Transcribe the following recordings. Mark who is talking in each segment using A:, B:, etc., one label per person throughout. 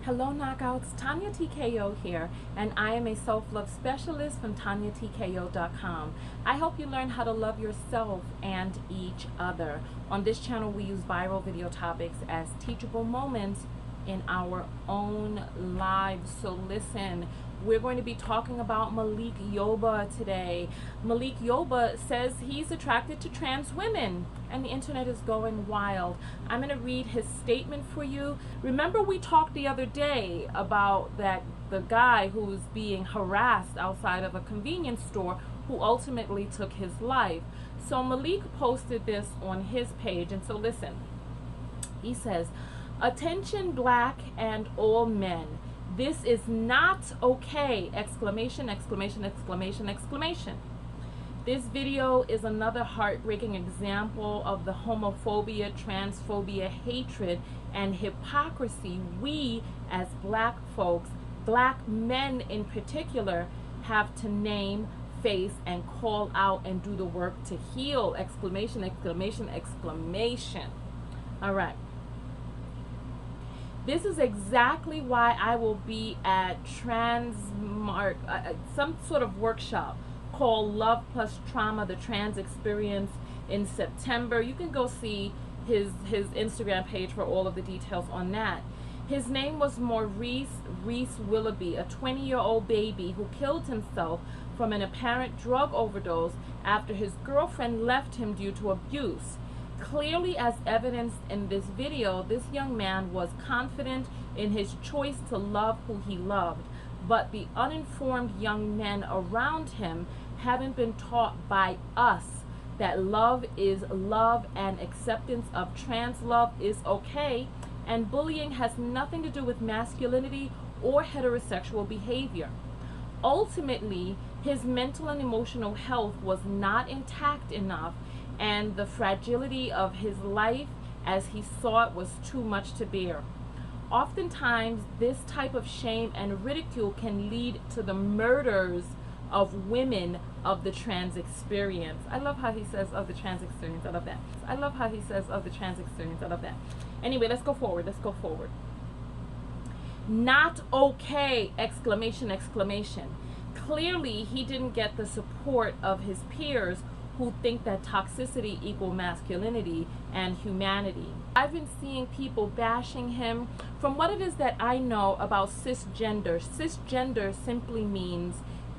A: Hello Knockouts, Tonya TKO here, and I am a self-love specialist from TonyaTKO.com. I help you learn how to love yourself and each other. On this channel we use viral video topics as teachable moments in our own lives. So listen, we're going to be talking about Malik Yoba today. Malik Yoba says he's attracted to trans women, and the internet is going wild. I'm going to read his statement for you. Remember, we talked the other day about the guy who was being harassed outside of a convenience store who ultimately took his life. So Malik posted this on his page, and so listen. He says, "Attention black and all men. This is not okay!" Exclamation, exclamation, exclamation, exclamation. This video is another heartbreaking example of the homophobia, transphobia, hatred, and hypocrisy we as black folks, black men in particular, have to name, face, and call out and do the work to heal! Exclamation, exclamation, exclamation. All right. This is exactly why I will be at some sort of workshop called Love Plus Trauma, the Trans Experience, in September. You can go see his Instagram page for all of the details on that. His name was Maurice Reese Willoughby, a 20-year-old baby who killed himself from an apparent drug overdose after his girlfriend left him due to abuse. Clearly, as evidenced in this video, this young man was confident in his choice to love who he loved, but the uninformed young men around him haven't been taught by us that love is love and acceptance of trans love is okay, and bullying has nothing to do with masculinity or heterosexual behavior. Ultimately, his mental and emotional health was not intact enough, and the fragility of his life as he saw it was too much to bear. Oftentimes, this type of shame and ridicule can lead to the murders of women of the trans experience. I love how he says of the trans experience. I love that. I love how he says of the trans experience. I love that. Anyway, let's go forward. Let's go forward. Not okay! Exclamation, exclamation. Clearly, he didn't get the support of his peers who think that toxicity equals masculinity and humanity. I've been seeing people bashing him. From what it is that I know about cisgender, cisgender simply means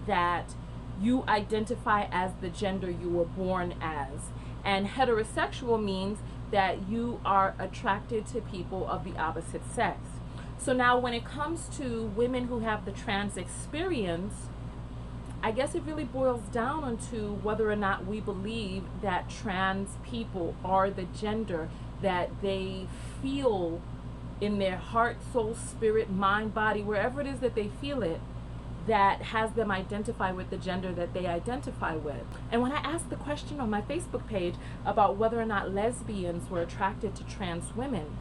A: that you identify as the gender you were born as. And heterosexual means that you are attracted to people of the opposite sex. So now when it comes to women who have the trans experience, I guess it really boils down onto whether or not we believe that trans people are the gender that they feel in their heart, soul, spirit, mind, body, wherever it is that they feel it, that has them identify with the gender that they identify with. And when I asked the question on my Facebook page about whether or not lesbians were attracted to trans women,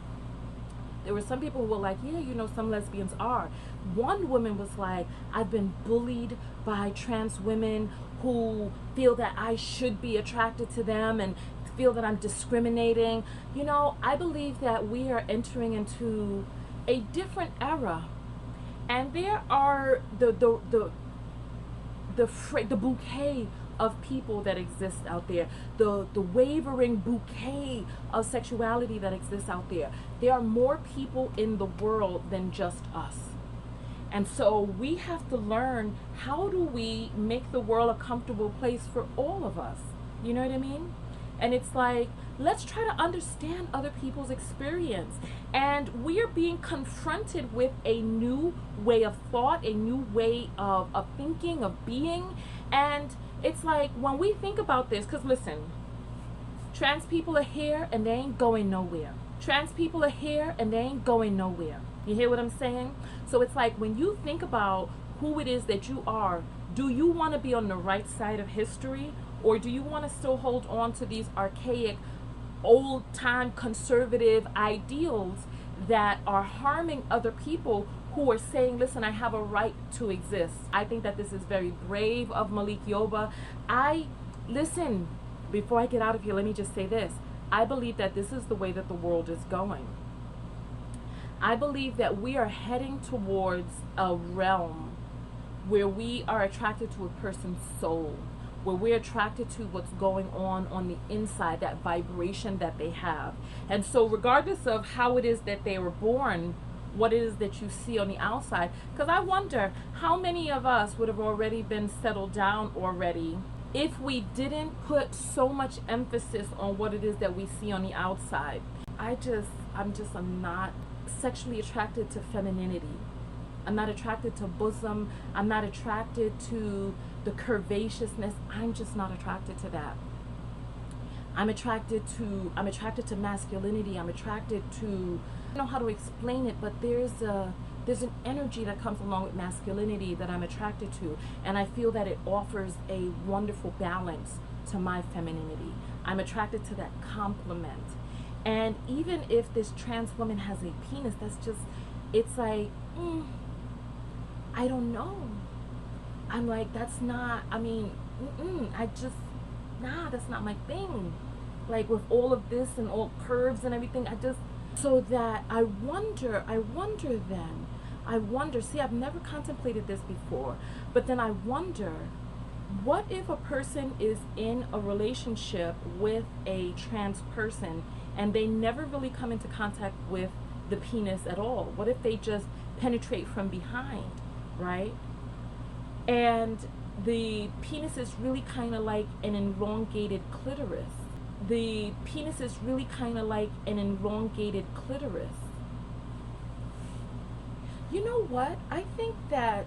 A: there were some people who were like, yeah, you know, some lesbians are. One woman was like, I've been bullied by trans women who feel that I should be attracted to them and feel that I'm discriminating. You know, I believe that we are entering into a different era. And there are the bouquet of people that exist out there, the wavering bouquet of sexuality that exists out there. There are more people in the world than just us. And so we have to learn, how do we make the world a comfortable place for all of us? You know what I mean? And it's like, let's try to understand other people's experience. And we are being confronted with a new way of thought, a new way of thinking, of being. And it's like, when we think about this, because listen, trans people are here and they ain't going nowhere. Trans people are here and they ain't going nowhere. You hear what I'm saying? So it's like, when you think about who it is that you are, do you want to be on the right side of history? Or do you want to still hold on to these archaic, old-time conservative ideals that are harming other people who are saying, listen, I have a right to exist? I think that this is very brave of Malik Yoba. Listen, before I get out of here, let me just say this. I believe that this is the way that the world is going. I believe that we are heading towards a realm where we are attracted to a person's soul, where we're attracted to what's going on the inside, that vibration that they have. And so, regardless of how it is that they were born, what it is that you see on the outside, because I wonder how many of us would have already been settled down already if we didn't put so much emphasis on what it is that we see on the outside. I'm not sexually attracted to femininity. I'm not attracted to bosom. I'm not attracted to the curvaceousness. I'm just not attracted to that. I'm attracted to masculinity. I'm attracted to, I don't know how to explain it, but there's an energy that comes along with masculinity that I'm attracted to, and I feel that it offers a wonderful balance to my femininity. I'm attracted to that complement. And even if this trans woman has a penis, that's just, it's like, I don't know. I'm like, that's not, I mean, I just, nah, that's not my thing. Like with all of this and all curves and everything, so that I wonder then, see, I've never contemplated this before, but then I wonder, what if a person is in a relationship with a trans person and they never really come into contact with the penis at all? What if they just penetrate from behind, right? And the penis is really kind of like an elongated clitoris. The penis is really kind of like an elongated clitoris. You know what? I think that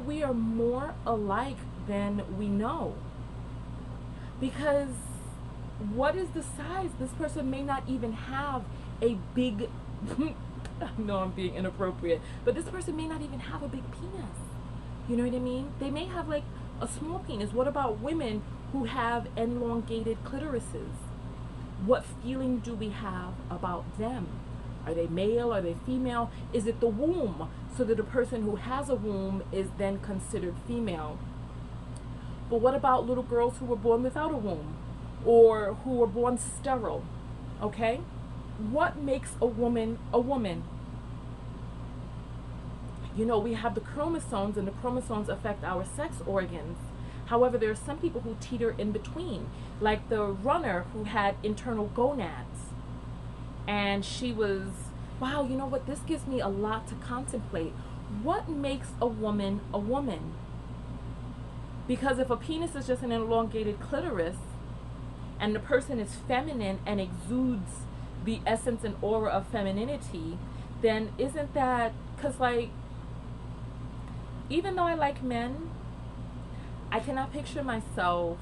A: we are more alike than we know. Because what is the size? This person may not even have a big I know I'm being inappropriate, but this person may not even have a big penis. You know what I mean? They may have like a small penis. What about women who have elongated clitorises? What feeling do we have about them? Are they male? Are they female? Is it the womb? So that a person who has a womb is then considered female. But what about little girls who were born without a womb or who were born sterile? Okay? What makes a woman a woman? You know, we have the chromosomes, and the chromosomes affect our sex organs. However, there are some people who teeter in between, like the runner who had internal gonads. And she was, wow, you know what? This gives me a lot to contemplate. What makes a woman a woman? Because if a penis is just an elongated clitoris and the person is feminine and exudes the essence and aura of femininity, then isn't that, because like, even though I like men, I cannot picture myself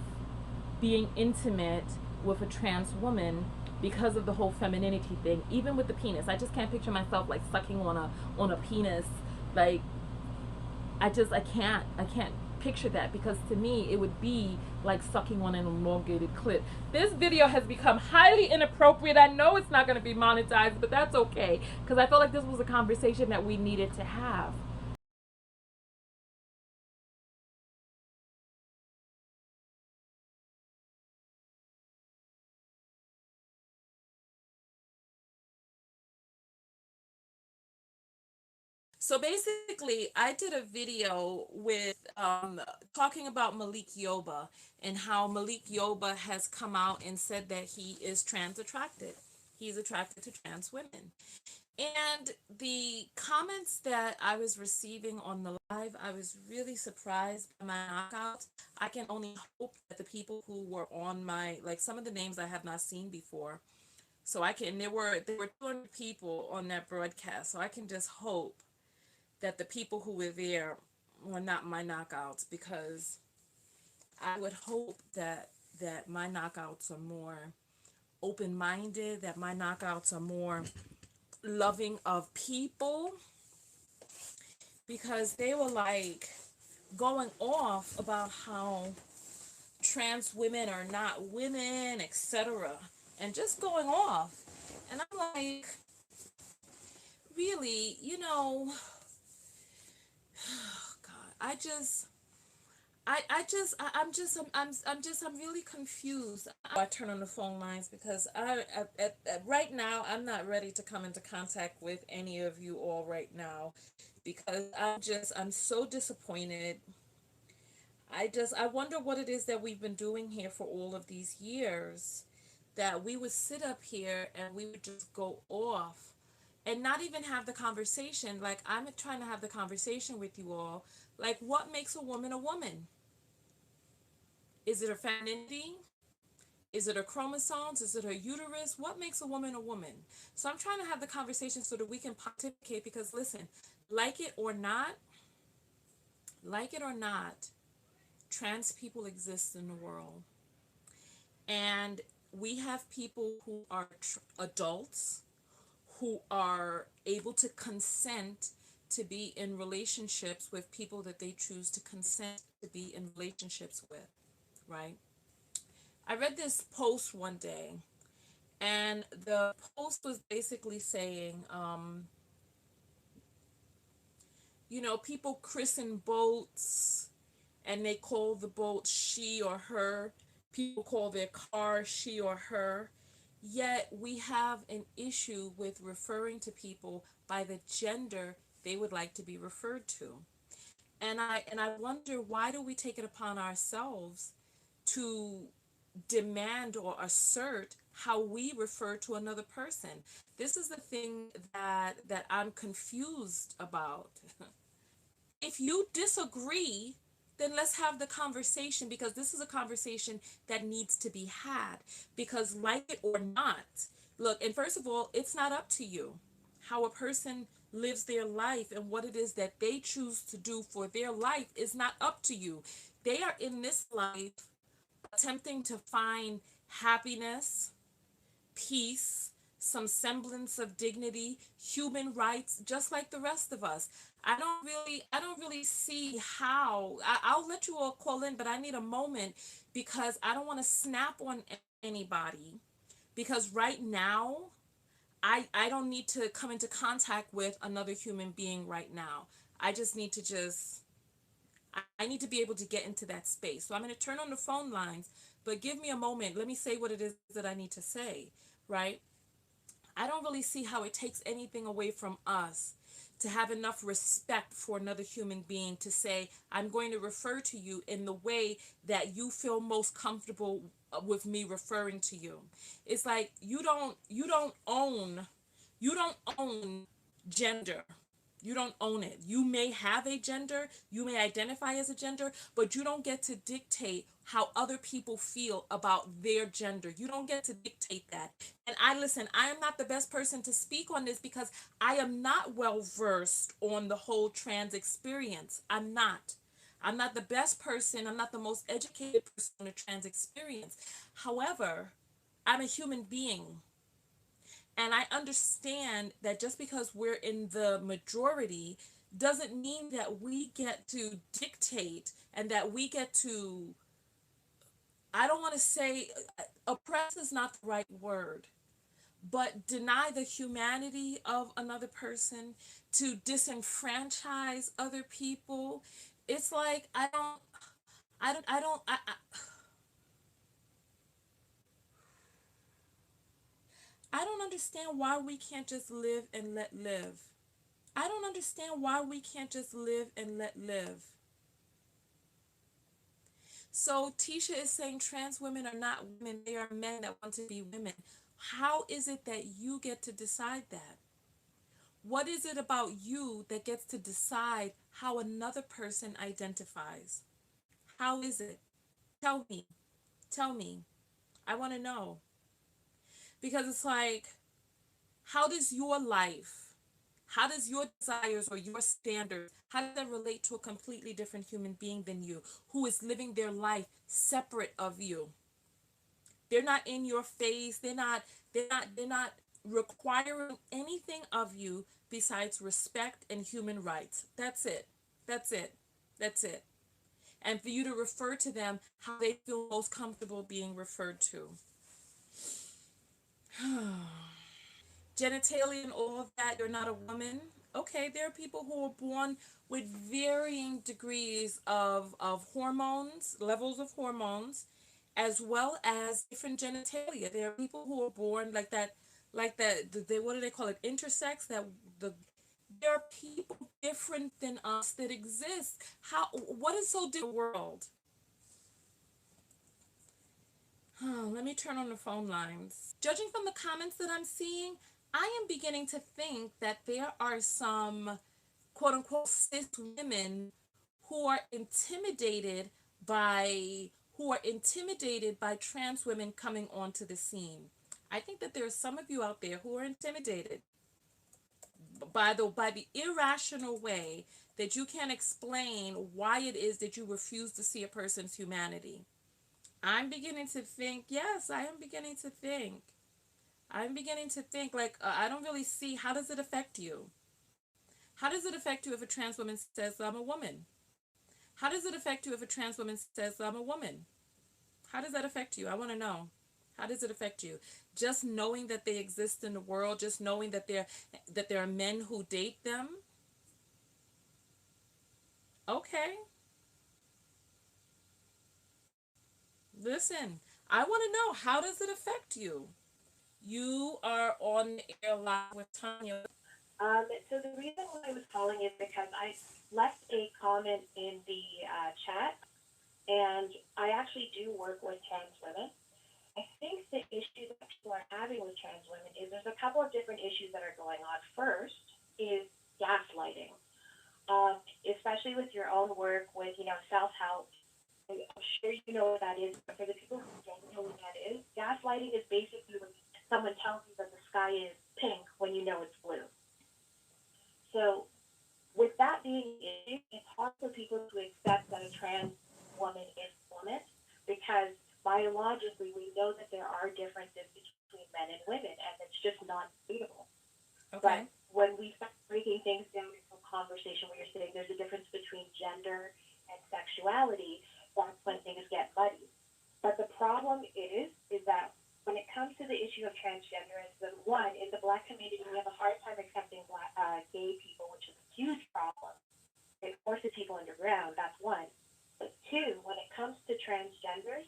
A: being intimate with a trans woman because of the whole femininity thing. Even with the penis, I just can't picture myself like sucking on a penis. Like, I can't picture that, because to me it would be like sucking on an elongated clit. This video has become highly inappropriate. I know it's not going to be monetized, but that's okay, because I felt like this was a conversation that we needed to have. So basically, I did a video with talking about Malik Yoba and how Malik Yoba has come out and said that he is trans attracted. He's attracted to trans women. And the comments that I was receiving on the live, I was really surprised by my knockouts. I can only hope that the people who were on my, like some of the names I have not seen before. So I can, there were 200 people on that broadcast. So I can just hope that the people who were there were not my knockouts, because I would hope that my knockouts are more open-minded, that my knockouts are more loving of people, because they were like going off about how trans women are not women, etc., and just going off. And I'm like, really, you know, God, I'm really confused. I turn on the phone lines because right now I'm not ready to come into contact with any of you all right now because I'm so disappointed. I wonder what it is that we've been doing here for all of these years, that we would sit up here and we would just go off and not even have the conversation. Like, I'm trying to have the conversation with you all. Like, what makes a woman a woman? Is it her femininity? Is it her chromosomes? Is it her uterus? What makes a woman a woman? So I'm trying to have the conversation so that we can pontificate, because listen, like it or not, like it or not, trans people exist in the world. And we have people who are adults who are able to consent to be in relationships with people that they choose to consent to be in relationships with, right? I read this post one day, and the post was basically saying, people christen boats and they call the boat she or her. People call their car she or her. Yet we have an issue with referring to people by the gender they would like to be referred to. And I wonder, why do we take it upon ourselves to demand or assert how we refer to another person? This is the thing that I'm confused about. If you disagree, then let's have the conversation, because this is a conversation that needs to be had. Because, like it or not, look, and first of all, it's not up to you. How a person lives their life and what it is that they choose to do for their life is not up to you. They are in this life attempting to find happiness, peace, some semblance of dignity, human rights, just like the rest of us. I don't really see how. I'll let you all call in, but I need a moment because I don't want to snap on anybody. Because right now, I don't need to come into contact with another human being right now. I just need to just I need to be able to get into that space. So I'm going to turn on the phone lines, but give me a moment. Let me say what it is that I need to say, right? I don't really see how it takes anything away from us to have enough respect for another human being to say, I'm going to refer to you in the way that you feel most comfortable with me referring to you. It's like you don't own gender. You don't own it. You may have a gender, you may identify as a gender, but you don't get to dictate how other people feel about their gender. You don't get to dictate that. And I am not the best person to speak on this because I am not well versed on the whole trans experience. I'm not. I'm not the best person. I'm not the most educated person on the trans experience. However, I'm a human being. And I understand that just because we're in the majority doesn't mean that we get to dictate and that we get to, I don't want to say, oppress is not the right word, but deny the humanity of another person, to disenfranchise other people. It's like, I don't understand why we can't just live and let live. I don't understand why we can't just live and let live. So Tisha is saying trans women are not women, they are men that want to be women. How is it that you get to decide that? What is it about you that gets to decide how another person identifies? How is it? Tell me. Tell me. I want to know. Because it's like, how does your life, how does your desires or your standards, how does that relate to a completely different human being than you, who is living their life separate of you? They're not in your face. They're not requiring anything of you besides respect and human rights. That's it. That's it. That's it. And for you to refer to them how they feel most comfortable being referred to. Genitalia and all of that, you're not a woman. Okay, there are people who are born with varying degrees of hormones, levels of hormones, as well as different genitalia. There are people who are born like that. They, what do they call it? Intersex. That the there are people different than us that exist. How? What is so different in the world? Let me turn on the phone lines. Judging from the comments that I'm seeing, I am beginning to think that there are some quote unquote cis women who are intimidated by trans women coming onto the scene. I think that there are some of you out there who are intimidated by the irrational way that you can't explain why it is that you refuse to see a person's humanity. I'm beginning to think, yes, I am beginning to think. I'm beginning to think like I don't really see how does it affect you? How does it affect you if a trans woman says I'm a woman? How does it affect you if a trans woman says I'm a woman? How does that affect you? I want to know. How does it affect you? Just knowing that they exist in the world, just knowing that there are men who date them. Okay, listen. I want to know, how does it affect you? You are on the air live with Tonya.
B: So the reason why I was calling is because I left a comment in the chat, and I actually do work with trans women. I think the issue that people are having with trans women is there's a couple of different issues that are going on. First is gaslighting, especially with your own work with self help. I'm sure you know what that is, but for the people who don't know what that is, gaslighting is basically when someone tells you that the sky is pink when you know it's blue. So with that being the issue, it's hard for people to accept that a trans woman is a woman because biologically we know that there are differences between men and women, and it's just not debatable. But
A: Okay.
B: when we start breaking things down into a conversation where you're saying there's a difference between gender and sexuality, that's when things get muddy. But the problem is that when it comes to the issue of transgenderism, one, in the black community, we have a hard time accepting gay people, which is a huge problem. It forces people underground, that's one. But two, when it comes to transgenders,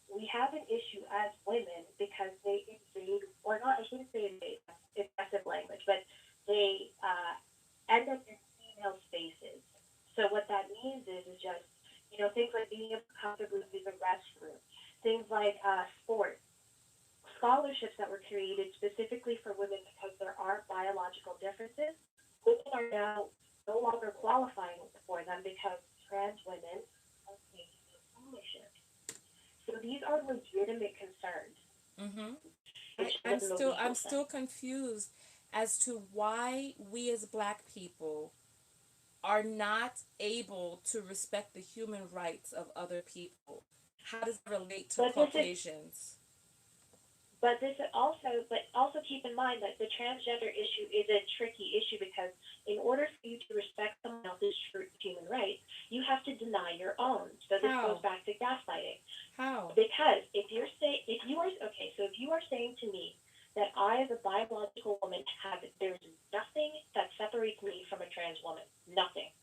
B: we have an issue as women because they invade, or not, I shouldn't say invade, that's excessive language, but they end up in female spaces. So what that means is just, things like being able to comfortably use a restroom, things like sports, scholarships that were created specifically for women because there are biological differences. Women are now no longer qualifying for them because trans women are taking those scholarships. So these are legitimate concerns.
A: Mm-hmm.
B: It's
A: I'm
B: just in the
A: still
B: legal
A: I'm
B: sense.
A: still confused as to why we as black people are not able to respect the human rights of other people. How does that relate to
B: But this is
A: Caucasians?
B: but also keep in mind that the transgender issue is a tricky issue because in order for you to respect someone else's human rights, you have to deny your own. So this goes
A: How?
B: back to gaslighting.
A: How?
B: Because if you are okay, so if you are saying to me that I, as a biological woman, there's nothing that separates me from a trans woman, nothing,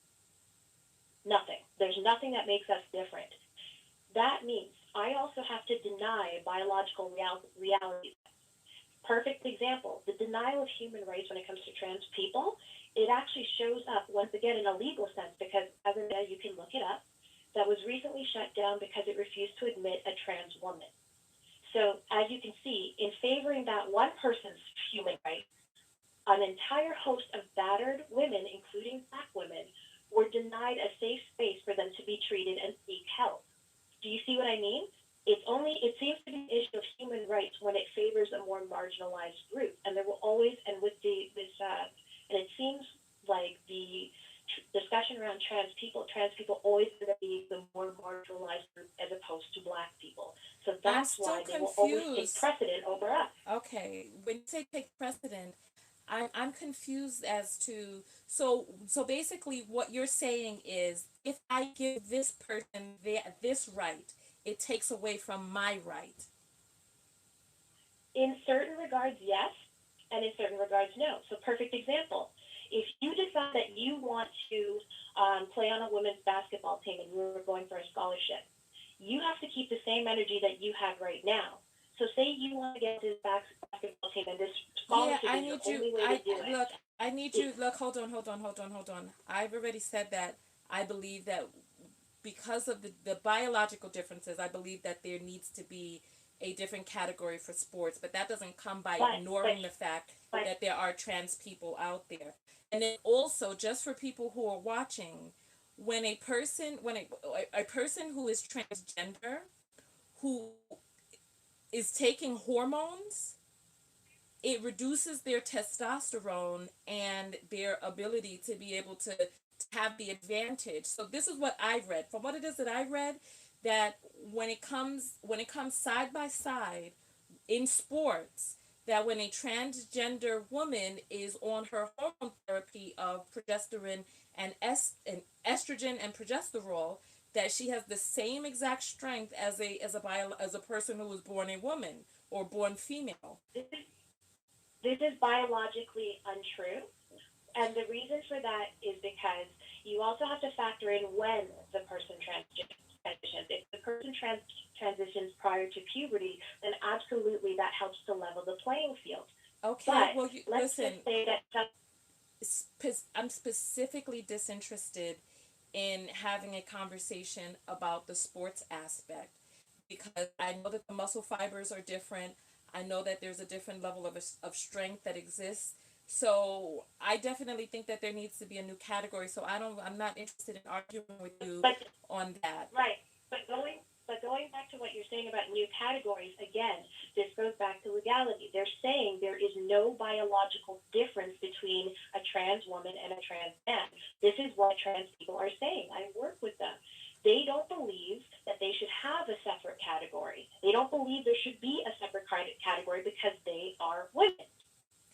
B: nothing. There's nothing that makes us different. That means I also have to deny biological reality. Perfect example, the denial of human rights when it comes to trans people, it actually shows up once again in a legal sense because as a man, you can look it up, that was recently shut down because it refused to admit a trans woman. So as you can see, in favoring that one person's human rights, an entire host of battered women, including black women, were denied a safe space for them to be treated and seek help. Do you see what I mean? It seems to be an issue of human rights when it favors a more marginalized group, and there will always and with the this and it seems like the discussion around trans people always end up being the more marginalized group as opposed to black people. So
A: I'm
B: that's
A: still
B: why they will always take
A: confused.
B: precedent over us.
A: Okay, when you say take precedent, I'm confused as to so basically what you're saying is if I give this person this right, it takes away from my right.
B: In certain regards, yes, and in certain regards, no. So, perfect example. If you decide that you want to play on a women's basketball team and you're going for a scholarship, you have to keep the same energy that you have right now. So say you want to get this basketball team and this
A: Yeah,
B: scholarship
A: I
B: is your
A: need you.
B: only way to
A: I
B: do it.
A: look. I need you. Look, hold on. I've already said that. I believe that because of the biological differences, I believe that there needs to be a different category for sports. But that doesn't come by
B: But but
A: ignoring the fact
B: but
A: that there are trans people out there. And then also, just for people who are watching, when a person who is transgender who is taking hormones, it reduces their testosterone and their ability to be able to have the advantage. So this is what I've read. From what it is that I read, that when it comes side by side in sports, that when a transgender woman is on her hormone therapy of progesterone and estrogen and progesterone, that she has the same exact strength as a person who was born a woman or born female.
B: this is biologically untrue. And the reason for that is because you also have to factor in when the person transitions. If the person transitions prior to puberty, then absolutely that helps to level the playing field.
A: Okay,
B: But
A: well,
B: let's
A: listen,
B: just say that some,
A: I'm specifically disinterested in having a conversation about the sports aspect because I know that the muscle fibers are different. I know that there's a different level of strength that exists. So I definitely think that there needs to be a new category. So I'm not interested in arguing with you
B: but
A: on that.
B: right. But going back to what you're saying about new categories, again, this goes back to legality. They're saying there is no biological difference between a trans woman and a trans man. This is what trans people are saying. I work with them. They don't believe that they should have a separate category. They don't believe there should be a separate category because they are women.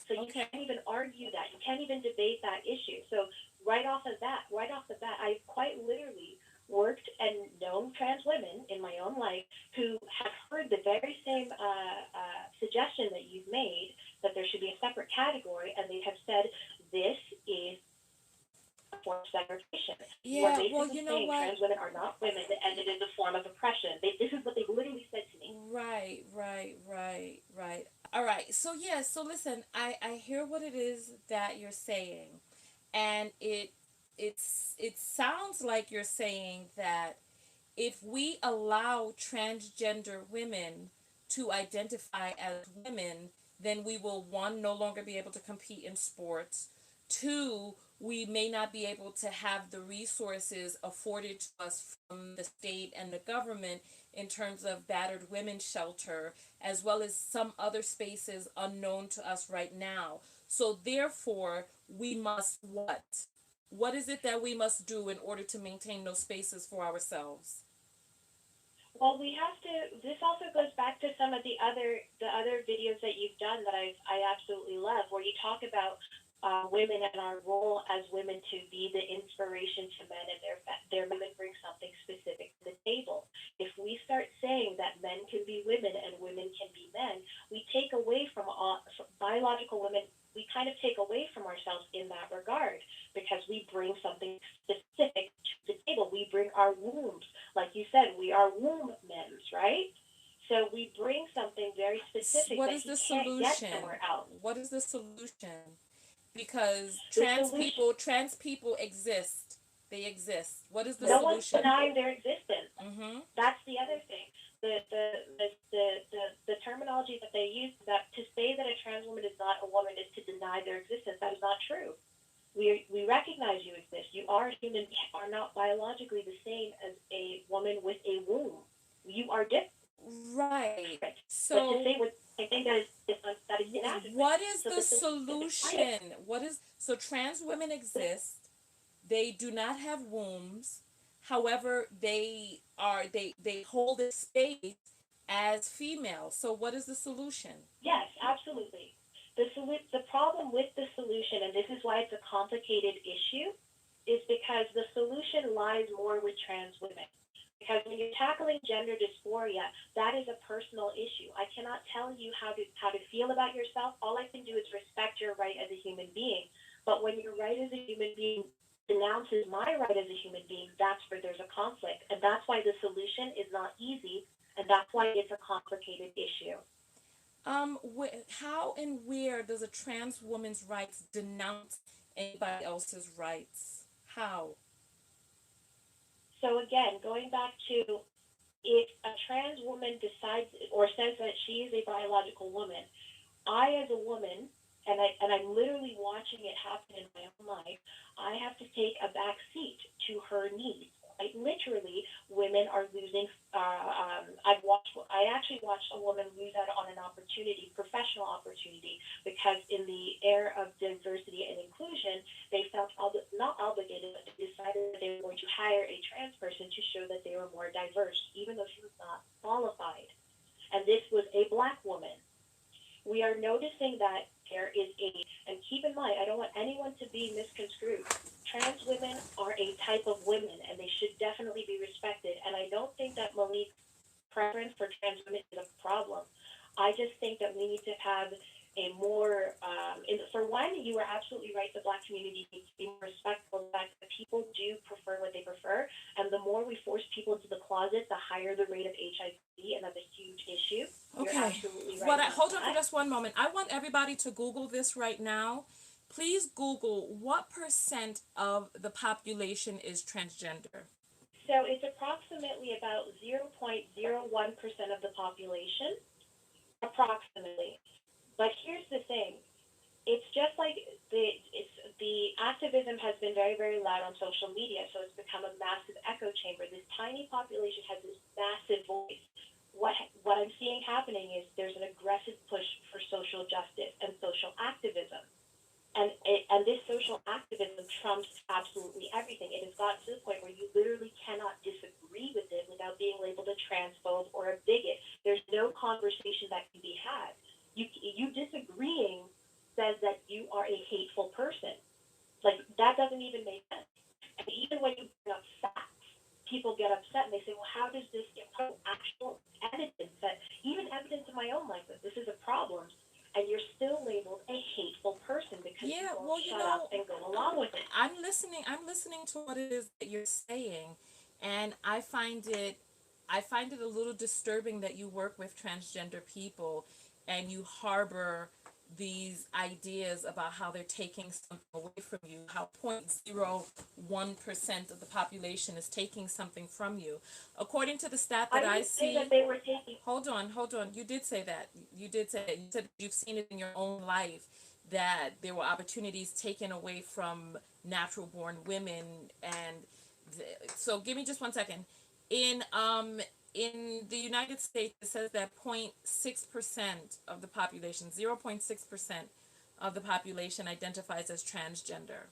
B: So you
A: Okay.
B: can't even argue that. You can't even debate that issue. So right off the bat, I've quite literally worked and known trans women in my own life who have heard the very same suggestion that you've made that there should be a separate category, and they have said this is a form of segregation. You are
A: Yeah, well,
B: basically
A: you know
B: saying
A: what?
B: trans women are not women, and it is a form of oppression. This is what they've literally said to me.
A: Right. All right. So yeah, so listen, I hear what it is that you're saying. And it sounds like you're saying that if we allow transgender women to identify as women, then we will, one, no longer be able to compete in sports. Two, we may not be able to have the resources afforded to us from the state and the government in terms of battered women's shelter, as well as some other spaces unknown to us right now. So therefore, we must what? What is it that we must do in order to maintain those spaces for ourselves?
B: Well, we have to. This also goes back to some of the other videos that you've done that I absolutely love, where you talk about women and our role as women to be the inspiration to men, and their women bring something specific to the table. If we start saying that men can be women and women can be men, we take away from biological women. We kind of take away from ourselves in that regard because we bring something specific to the table. We bring our wombs, like you said, we are womb men's, right? So we bring something very specific
A: What
B: that
A: is
B: he
A: the
B: can't get
A: solution?
B: somewhere else.
A: What is the solution? Because
B: The solution,
A: trans people exist. They exist. What is the
B: no one's
A: solution?
B: denying their existence.
A: Mm-hmm.
B: That's the other thing. The terminology that they use, that to say that a trans woman is not a woman is to deny their existence. That is not true. We recognize you exist. You are human. You are not biologically the same as a woman with a womb. You are different.
A: Right.
B: But to
A: So
B: say what I think that is inadequate.
A: what is
B: So
A: the
B: the science,
A: solution? So trans women exist. They do not have wombs. However, they hold a space as female. So what is the solution?
B: yes, absolutely. The problem with the solution, and this is why it's a complicated issue, is because the solution lies more with trans women. Because when you're tackling gender dysphoria, that is a personal issue. I cannot tell you how to feel about yourself. All I can do is respect your right as a human being. But when your right as a human being denounces my right as a human being, that's where there's a conflict. And that's why the solution is not easy, and that's why it's a complicated issue.
A: How and where does a trans woman's rights denounce anybody else's rights? How?
B: So again, going back to, if a trans woman decides or says that she is a biological woman, I, as a woman, and I'm literally watching it happen in my own life, I have to take a back seat to her needs. Quite literally, women are losing. I actually watched a woman lose out on an opportunity, professional opportunity, because in the era of diversity and inclusion, they felt not obligated, but they decided that they were going to hire a trans person to show that they were more diverse, even though she was not qualified. And this was a black woman. We are noticing that there is and keep in mind, I don't want anyone to be misconstrued. Trans women are a type of women, and they should definitely be respected. And I don't think that Malik's preference for trans women is a problem. I just think that we need to have a more, for one, you are absolutely right, the black community needs to be more respectful of the fact that people do prefer what they prefer. And the more we force people into the closet, the higher the rate of HIV, and that's a huge issue. You're
A: Okay.
B: absolutely right
A: What
B: about
A: hold on for
B: that.
A: just one moment. I want everybody to Google this right now. Please Google what percent of the population is transgender.
B: So it's approximately about 0.01% of the population, approximately. But here's the thing. It's just like the activism has been very, very loud on social media, so it's become a massive echo chamber. This tiny population has this massive voice. What I'm seeing happening is there's an aggressive push for social justice and social activism. And this social activism trumps absolutely everything. It has gotten to the point where you literally cannot disagree with it without being labeled a transphobe or a bigot. There's no conversation that can be had. You disagreeing says that you are a hateful person. Like, that doesn't even make sense. And even when you bring up facts, people get upset and they say, well, how does this get actual evidence, that even evidence in my own life that this is a problem, and you're still labeled a hateful person because you
A: Yeah,
B: won't
A: well,
B: shut up and go along with it.
A: I'm listening. I'm listening to what it is that you're saying, and I find it a little disturbing that you work with transgender people and you harbor these ideas about how they're taking something away from you, how 0.01% of the population is taking something from you. According to the stat
B: I
A: that I
B: didn't say that
A: see,
B: they were taking.
A: hold on. You did say that. You did say that. You said you've seen it in your own life that there were opportunities taken away from natural born women, and so give me just one second. In the United States, it says that 0.6% of the population, 0.6% of the population identifies as transgender.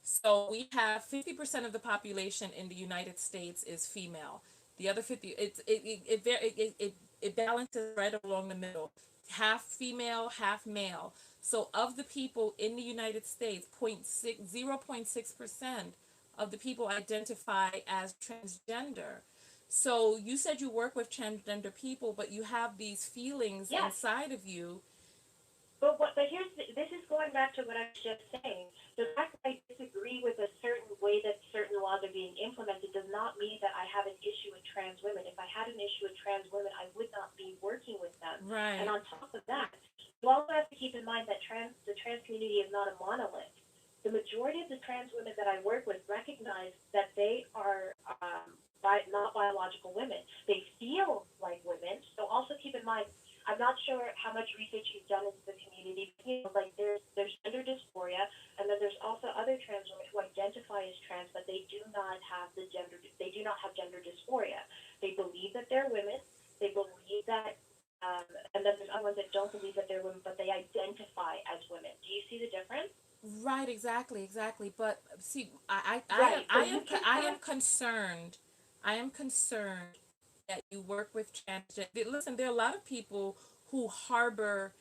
A: So we have 50% of the population in the United States is female. The other 50, it balances right along the middle, half female, half male. So of the people in the United States, 0.6% of the people identify as transgender. So you said you work with transgender people, but you have these feelings
B: Yes.
A: inside of you.
B: But this is going back to what I was just saying. The fact that I disagree with a certain way that certain laws are being implemented does not mean that I have an issue with trans women. If I had an issue with trans women, I would not be working with them. And
A: Right.
B: on top of that, you also have to keep in mind that the trans community is not a monolith. The majority of the trans women that I work with recognize that they are not biological women. They feel like women. So also keep in mind, I'm not sure how much research you've done into the community. You know, like there's gender dysphoria, and then there's also other trans women who identify as trans, but they do not have they do not have gender dysphoria. They believe that they're women. They believe that, and then there's other ones that don't believe that they're women, but they identify as women. Do you see the difference?
A: Right, exactly, exactly. But see,
B: Right. So you can
A: I am
B: have.
A: concerned. I am concerned that you work with transgender. Listen, there are a lot of people who harbor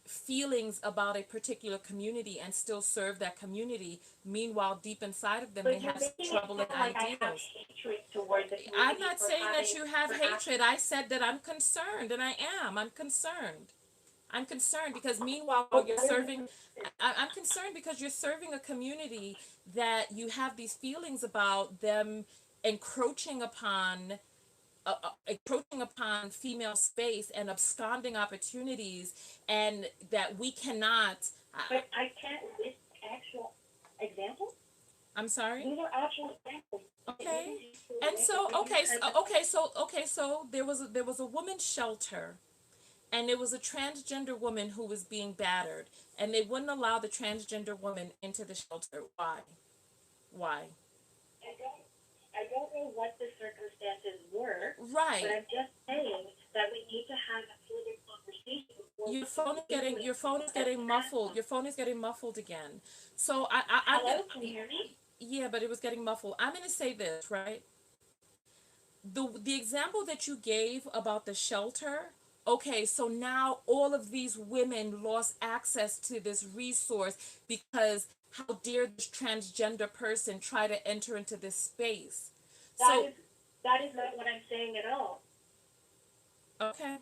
A: feelings about a particular community and still serve that community. Meanwhile, deep inside of them, they
B: But you're
A: have
B: making it
A: troubling
B: sound like I have
A: ideals.
B: hatred towards the
A: I'm
B: community
A: not saying that you have
B: for asking.
A: hatred. I said that I'm concerned, and I am. I'm concerned. I'm concerned because meanwhile
B: Oh,
A: you're
B: that is
A: serving. I'm concerned because you're serving a community that you have these feelings about them encroaching upon encroaching upon female space and absconding opportunities, and that we cannot.
B: but I can't list actual examples.
A: I'm sorry.
B: These are actual examples. You
A: Okay.
B: can use for
A: And
B: example.
A: so
B: If you had a
A: so there was a women's shelter, and there was a transgender woman who was being battered, and they wouldn't allow the transgender woman into the shelter. Why?
B: I don't know what the circumstances were, but
A: Right.
B: I'm just saying that we need to have a further conversation before
A: Your
B: we
A: phone is getting
B: implement
A: your phone is
B: a
A: getting muffled.
B: transform.
A: Your phone is getting muffled again. So I'm gonna.
B: Hello, can you hear me?
A: Yeah, but it was getting muffled. I'm gonna say this, right? The example that you gave about the shelter, okay, so now all of these women lost access to this resource because how dare this transgender person try to enter into this space.
B: That
A: So
B: is that is not what I'm saying at all.
A: okay.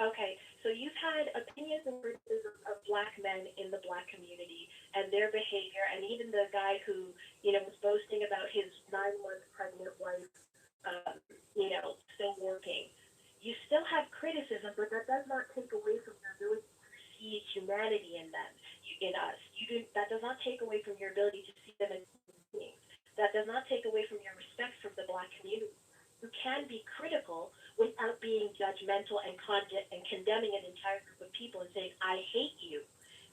B: Okay, so you've had opinions and criticism of black men in the black community and their behavior, and even the guy who, was boasting about his 9 month pregnant wife, um, still working. You still have criticism, but that does not take away from your ability to see humanity in them, in us. That does not take away from your ability to see them as human beings. That does not take away from your respect for the black community. You can be critical without being judgmental and condemning an entire group of people and saying, I hate you.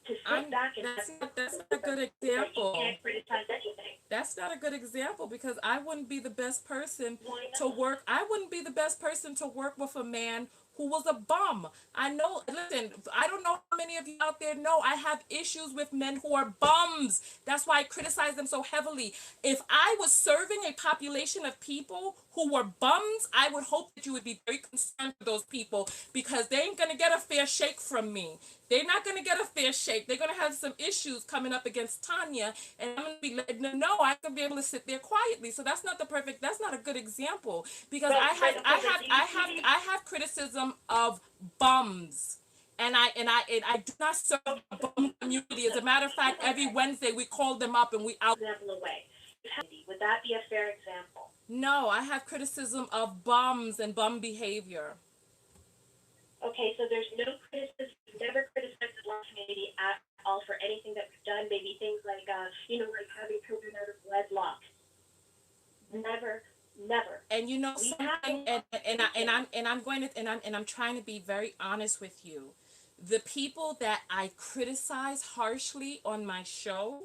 B: To sit
A: I'm
B: back and have
A: that's not a good
B: that you
A: example.
B: can't criticize anything.
A: That's not a good example because I wouldn't be the best person
B: Why
A: to
B: not?
A: work. I wouldn't be the best person to work with a man who was a bum. I know, listen, I don't know how many of you out there know I have issues with men who are bums. That's why I criticize them so heavily. If I was serving a population of people who were bums, I would hope that you would be very concerned for those people because they ain't going to get a fair shake from me. They're not going to get a fair shake. They're going to have some issues coming up against Tonya, and I'm going to be letting them know I'm going to be able to sit there quietly. So that's not a good example because I have criticism of bums. And I do not serve a bum community. As a matter of fact, every Wednesday we call them up and we out.
B: Example away. Would that be a fair example?
A: No, I have criticism of bums and bum behavior.
B: Okay, so there's no criticism. We've never criticized the black community at all for anything that we've done. Maybe things like, like having children out of wedlock. Never, never.
A: And you know
B: We have
A: something, and I'm trying to be very honest with you. The people that I criticize harshly on my show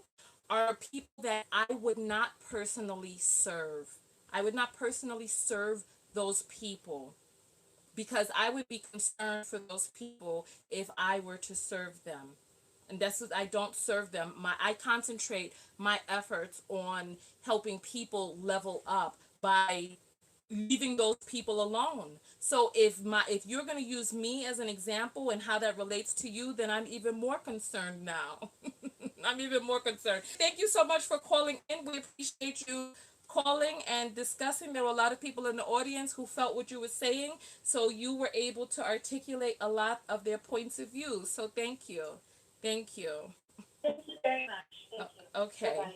A: are people that I would not personally serve. I would not personally serve those people because I would be concerned for those people if I were to serve them. And that's what I don't serve them. I concentrate my efforts on helping people level up by leaving those people alone. So if you're going to use me as an example and how that relates to you, then I'm even more concerned now. I'm even more concerned. Thank you so much for calling in. We appreciate you calling and discussing. There were a lot of people in the audience who felt what you were saying, so you were able to articulate a lot of their points of view. So thank you. Thank you.
B: Thank you very much. Thank you. Bye
A: Okay.
B: bye.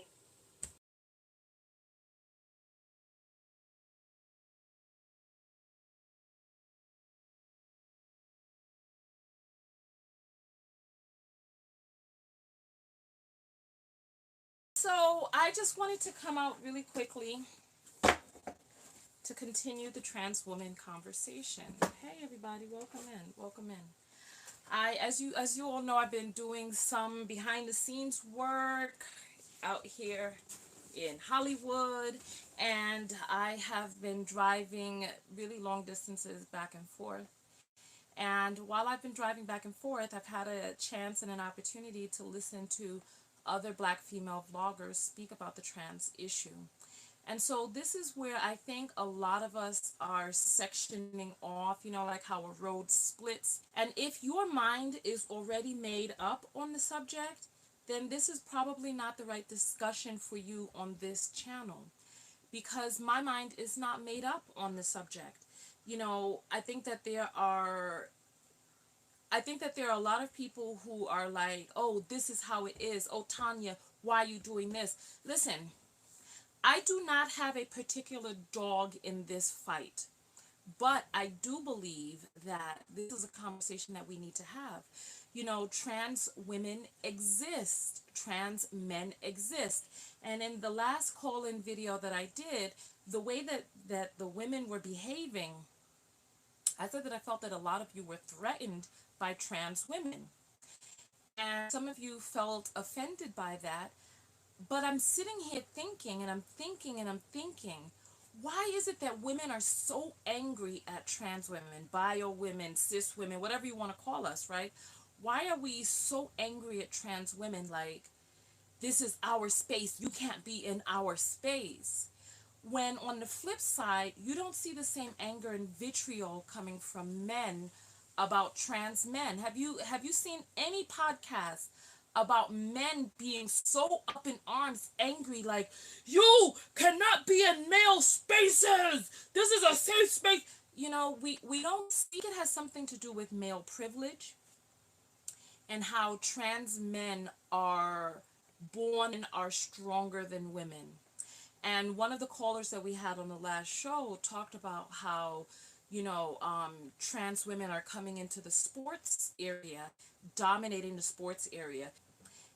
A: So I just wanted to come out really quickly to continue the trans woman conversation. Hey everybody, welcome in. Welcome in. As you all know, I've been doing some behind the scenes work out here in Hollywood, and I have been driving really long distances back and forth. And while I've been driving back and forth, I've had a chance and an opportunity to listen to other black female vloggers speak about the trans issue. And so this is where I think a lot of us are sectioning off, like how a road splits. And if your mind is already made up on the subject, then this is probably not the right discussion for you on this channel because my mind is not made up on the subject. I think that there are I think that there are a lot of people who are like, oh, this is how it is. Oh, Tonya, why are you doing this? Listen, I do not have a particular dog in this fight. But I do believe that this is a conversation that we need to have. You know, trans women exist, trans men exist. And in the last call-in video that I did, the way that the women were behaving, I said that I felt that a lot of you were threatened by trans women. And some of you felt offended by that. But I'm sitting here thinking, and I'm thinking, and I'm thinking, why is it that women are so angry at trans women, bio women, cis women, whatever you want to call us, right? Why are we so angry at trans women? Like, this is our space. You can't be in our space. When on the flip side, you don't see the same anger and vitriol coming from men about trans men. Have you seen any podcast about men being so up in arms, angry, like, you cannot be in male spaces. This is a safe space. You know, we don't see it has something to do with male privilege and how trans men are born and are stronger than women. And one of the callers that we had on the last show talked about how, trans women are coming into the sports area, dominating the sports area.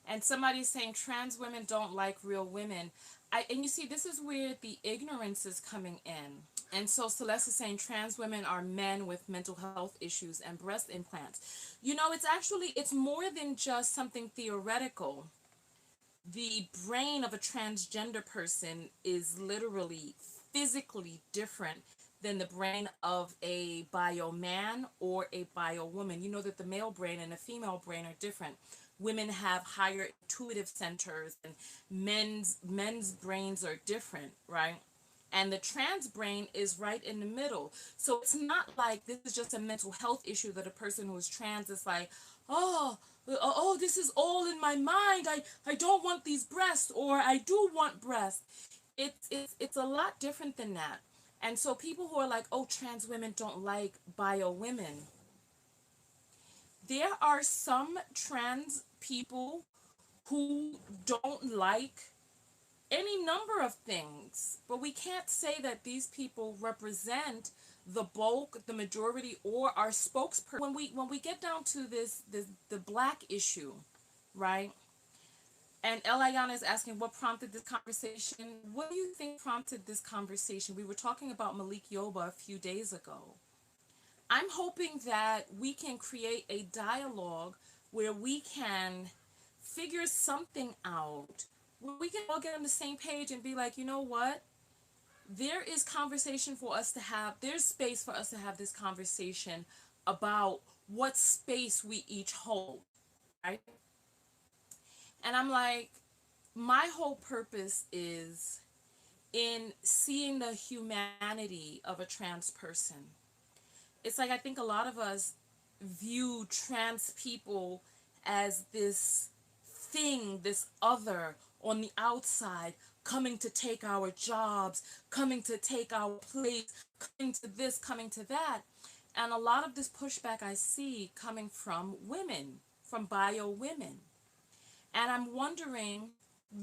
A: And somebody's saying trans women don't like real women. And you see, this is where the ignorance is coming in. And so Celeste is saying trans women are men with mental health issues and breast implants. You know, it's more than just something theoretical. The brain of a transgender person is literally physically different than the brain of a bio man or a bio woman. You know that the male brain and the female brain are different. Women have higher intuitive centers, and men's brains are different, right? And the trans brain is right in the middle. So it's not like this is just a mental health issue that a person who is trans is like, oh, this is all in my mind. I don't want these breasts, or I do want breasts. It's a lot different than that. And so people who are like, oh, trans women don't like bio women. There are some trans people who don't like any number of things, but we can't say that these people represent the bulk, the majority, or our spokesperson. When we get down to this the black issue, right? And Eliana is asking what prompted this conversation. What do you think prompted this conversation? We were talking about Malik Yoba a few days ago. I'm hoping that we can create a dialogue where we can figure something out, where we can all get on the same page and be like, you know what? There is conversation for us to have, there's space for us to have this conversation about what space we each hold, right? And I'm like, my whole purpose is in seeing the humanity of a trans person. It's like I think a lot of us view trans people as this thing, this other on the outside, coming to take our jobs, coming to take our place, coming to this, coming to that. And a lot of this pushback I see coming from women, from bio women. And I'm wondering,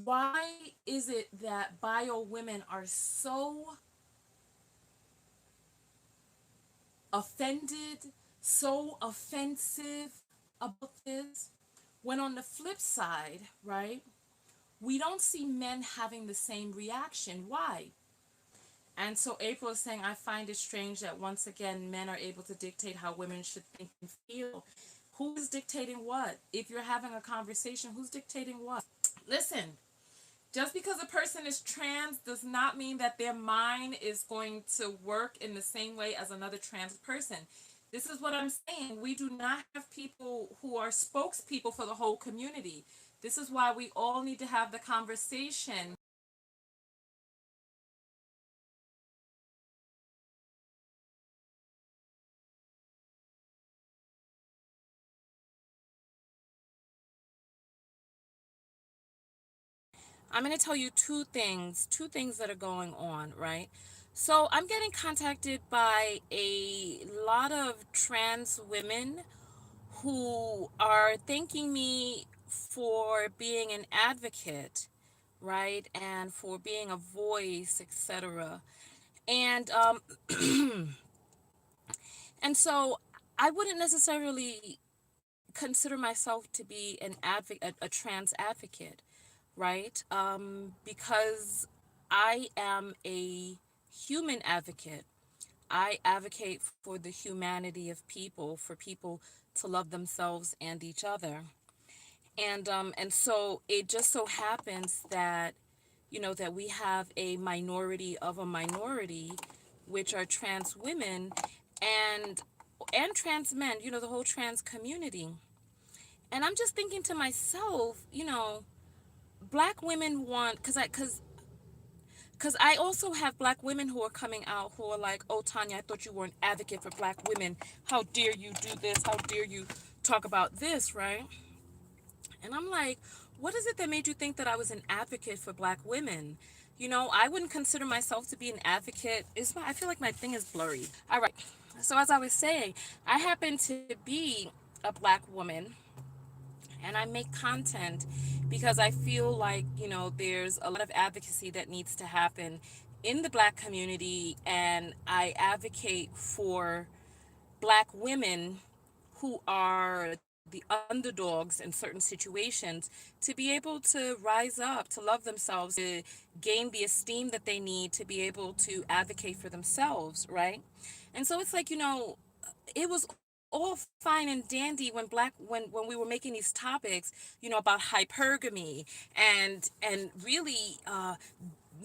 A: why is it that bio women are so offended, so offensive about this, when on the flip side, right, we don't see men having the same reaction? Why? And so April is saying, I find it strange that once again men are able to dictate how women should think and feel. Who is dictating what? If you're having a conversation, who's dictating what? Listen, just because a person is trans does not mean that their mind is going to work in the same way as another trans person. This is what I'm saying. We do not have people who are spokespeople for the whole community. This is why we all need to have the conversation. I'm going to tell you two things that are going on, right? So I'm getting contacted by a lot of trans women who are thanking me for being an advocate, right? And for being a voice, etc. And and so I wouldn't necessarily consider myself to be an advocate, a trans advocate, right? Because I am a human advocate. I advocate for the humanity of people, for people to love themselves and each other. And so it just so happens that, you know, that we have a minority of a minority, which are trans women and and trans men, you know, the whole trans community. And I'm just thinking to myself, you know, black women want, because I also have black women who are coming out who are like, oh, Tanya, I thought you were an advocate for black women. How dare you do this? How dare you talk about this, right? And I'm like, what is it that made you think that I was an advocate for black women? You know, I wouldn't consider myself to be an advocate. I feel like my thing is blurry. All right. So as I was saying, I happen to be a black woman, and I make content because I feel like, you know, there's a lot of advocacy that needs to happen in the black community, and I advocate for black women who are the underdogs in certain situations to be able to rise up, to love themselves, to gain the esteem that they need to be able to advocate for themselves, right? And so it's like, you know, it was all fine and dandy when when we were making these topics, you know, about hypergamy and really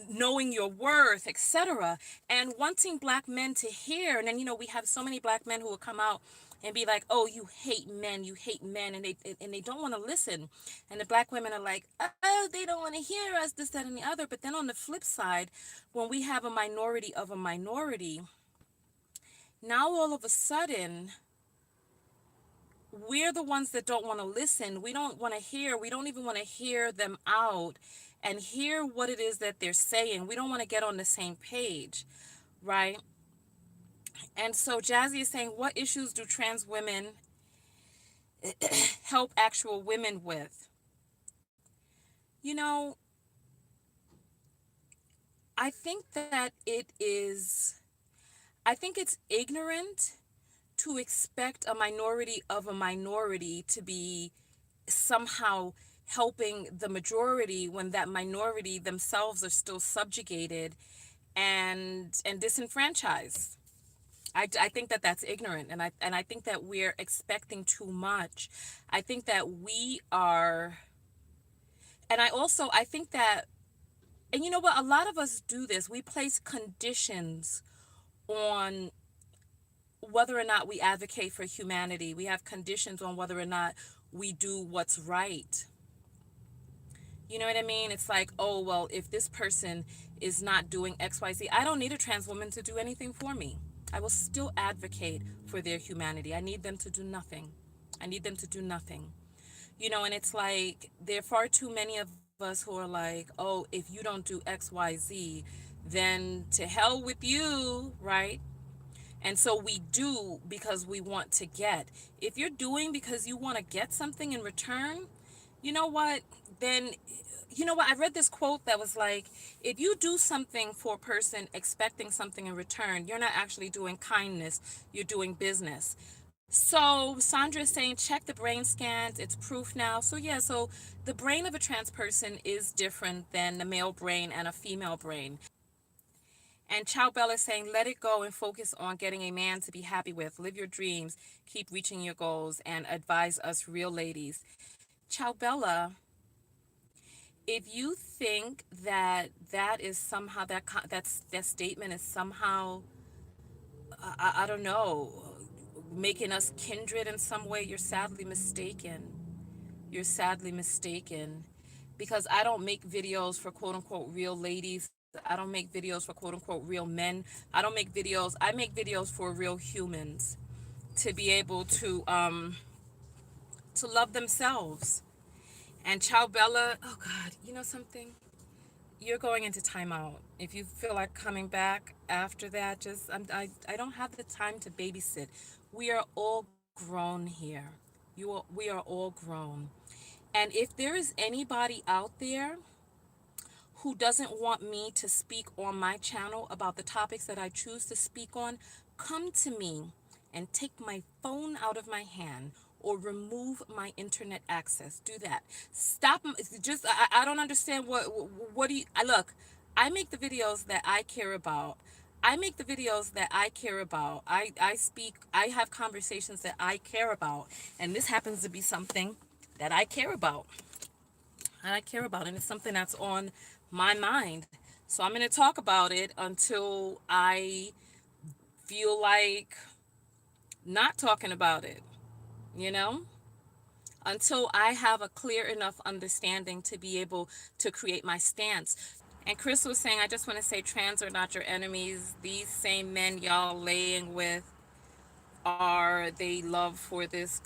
A: knowing your worth, etc., and wanting black men to hear. And then, you know, we have so many black men who will come out and be like, oh, you hate men, and they don't want to listen. And the black women are like, oh, they don't want to hear us, this, that, and the other. But then on the flip side, when we have a minority of a minority, now all of a sudden we're the ones that don't want to listen. We don't want to hear. We don't even want to hear them out and hear what it is that they're saying. We don't want to get on the same page, right? And so Jazzy is saying, what issues do trans women help actual women with? You know, I think that I think it's ignorant to expect a minority of a minority to be somehow helping the majority when that minority themselves are still subjugated and disenfranchised. I think that that's ignorant, and I think that we're expecting too much. I think that we are, and I think that, and you know what, a lot of us do this. We place conditions on whether or not we advocate for humanity. We have conditions on whether or not we do what's right. You know what I mean? It's like, oh, well, if this person is not doing XYZ, I don't need a trans woman to do anything for me. I will still advocate for their humanity. I need them to do nothing. I need them to do nothing. You know, and it's like, there are far too many of us who are like, oh, if you don't do XYZ, then to hell with you, right? And so we do because we want to get. If you're doing because you want to get something in return, you know what? Then, you know what? I read this quote that was like, if you do something for a person expecting something in return, you're not actually doing kindness, you're doing business. So Sandra is saying, check the brain scans. It's proof now. So yeah, so the brain of a trans person is different than the male brain and a female brain. And Chow Bella is saying, let it go and focus on getting a man to be happy with. Live your dreams, keep reaching your goals, and advise us real ladies. Chow Bella, if you think that that is somehow, that statement is somehow, I don't know, making us kindred in some way, you're sadly mistaken. You're sadly mistaken. Because I don't make videos for quote unquote real ladies. I don't make videos for quote unquote real men. I make videos for real humans to be able to love themselves. And Ciao Bella, oh God, you know something? You're going into timeout. If you feel like coming back after that, I don't have the time to babysit. We are all grown here. We are all grown. And if there is anybody out there who doesn't want me to speak on my channel about the topics that I choose to speak on, come to me and take my phone out of my hand or remove my internet access. Do that. Stop. Just, I don't understand what do you, I look, I make the videos that I care about. I make the videos that I care about. I speak, I have conversations that I care about. And this happens to be something that I care about and it's something that's on my mind. So I'm going to talk about it until I feel like not talking about it, you know? Until I have a clear enough understanding to be able to create my stance. And Chris was saying, I just want to say trans are not your enemies. These same men y'all laying with are they love for this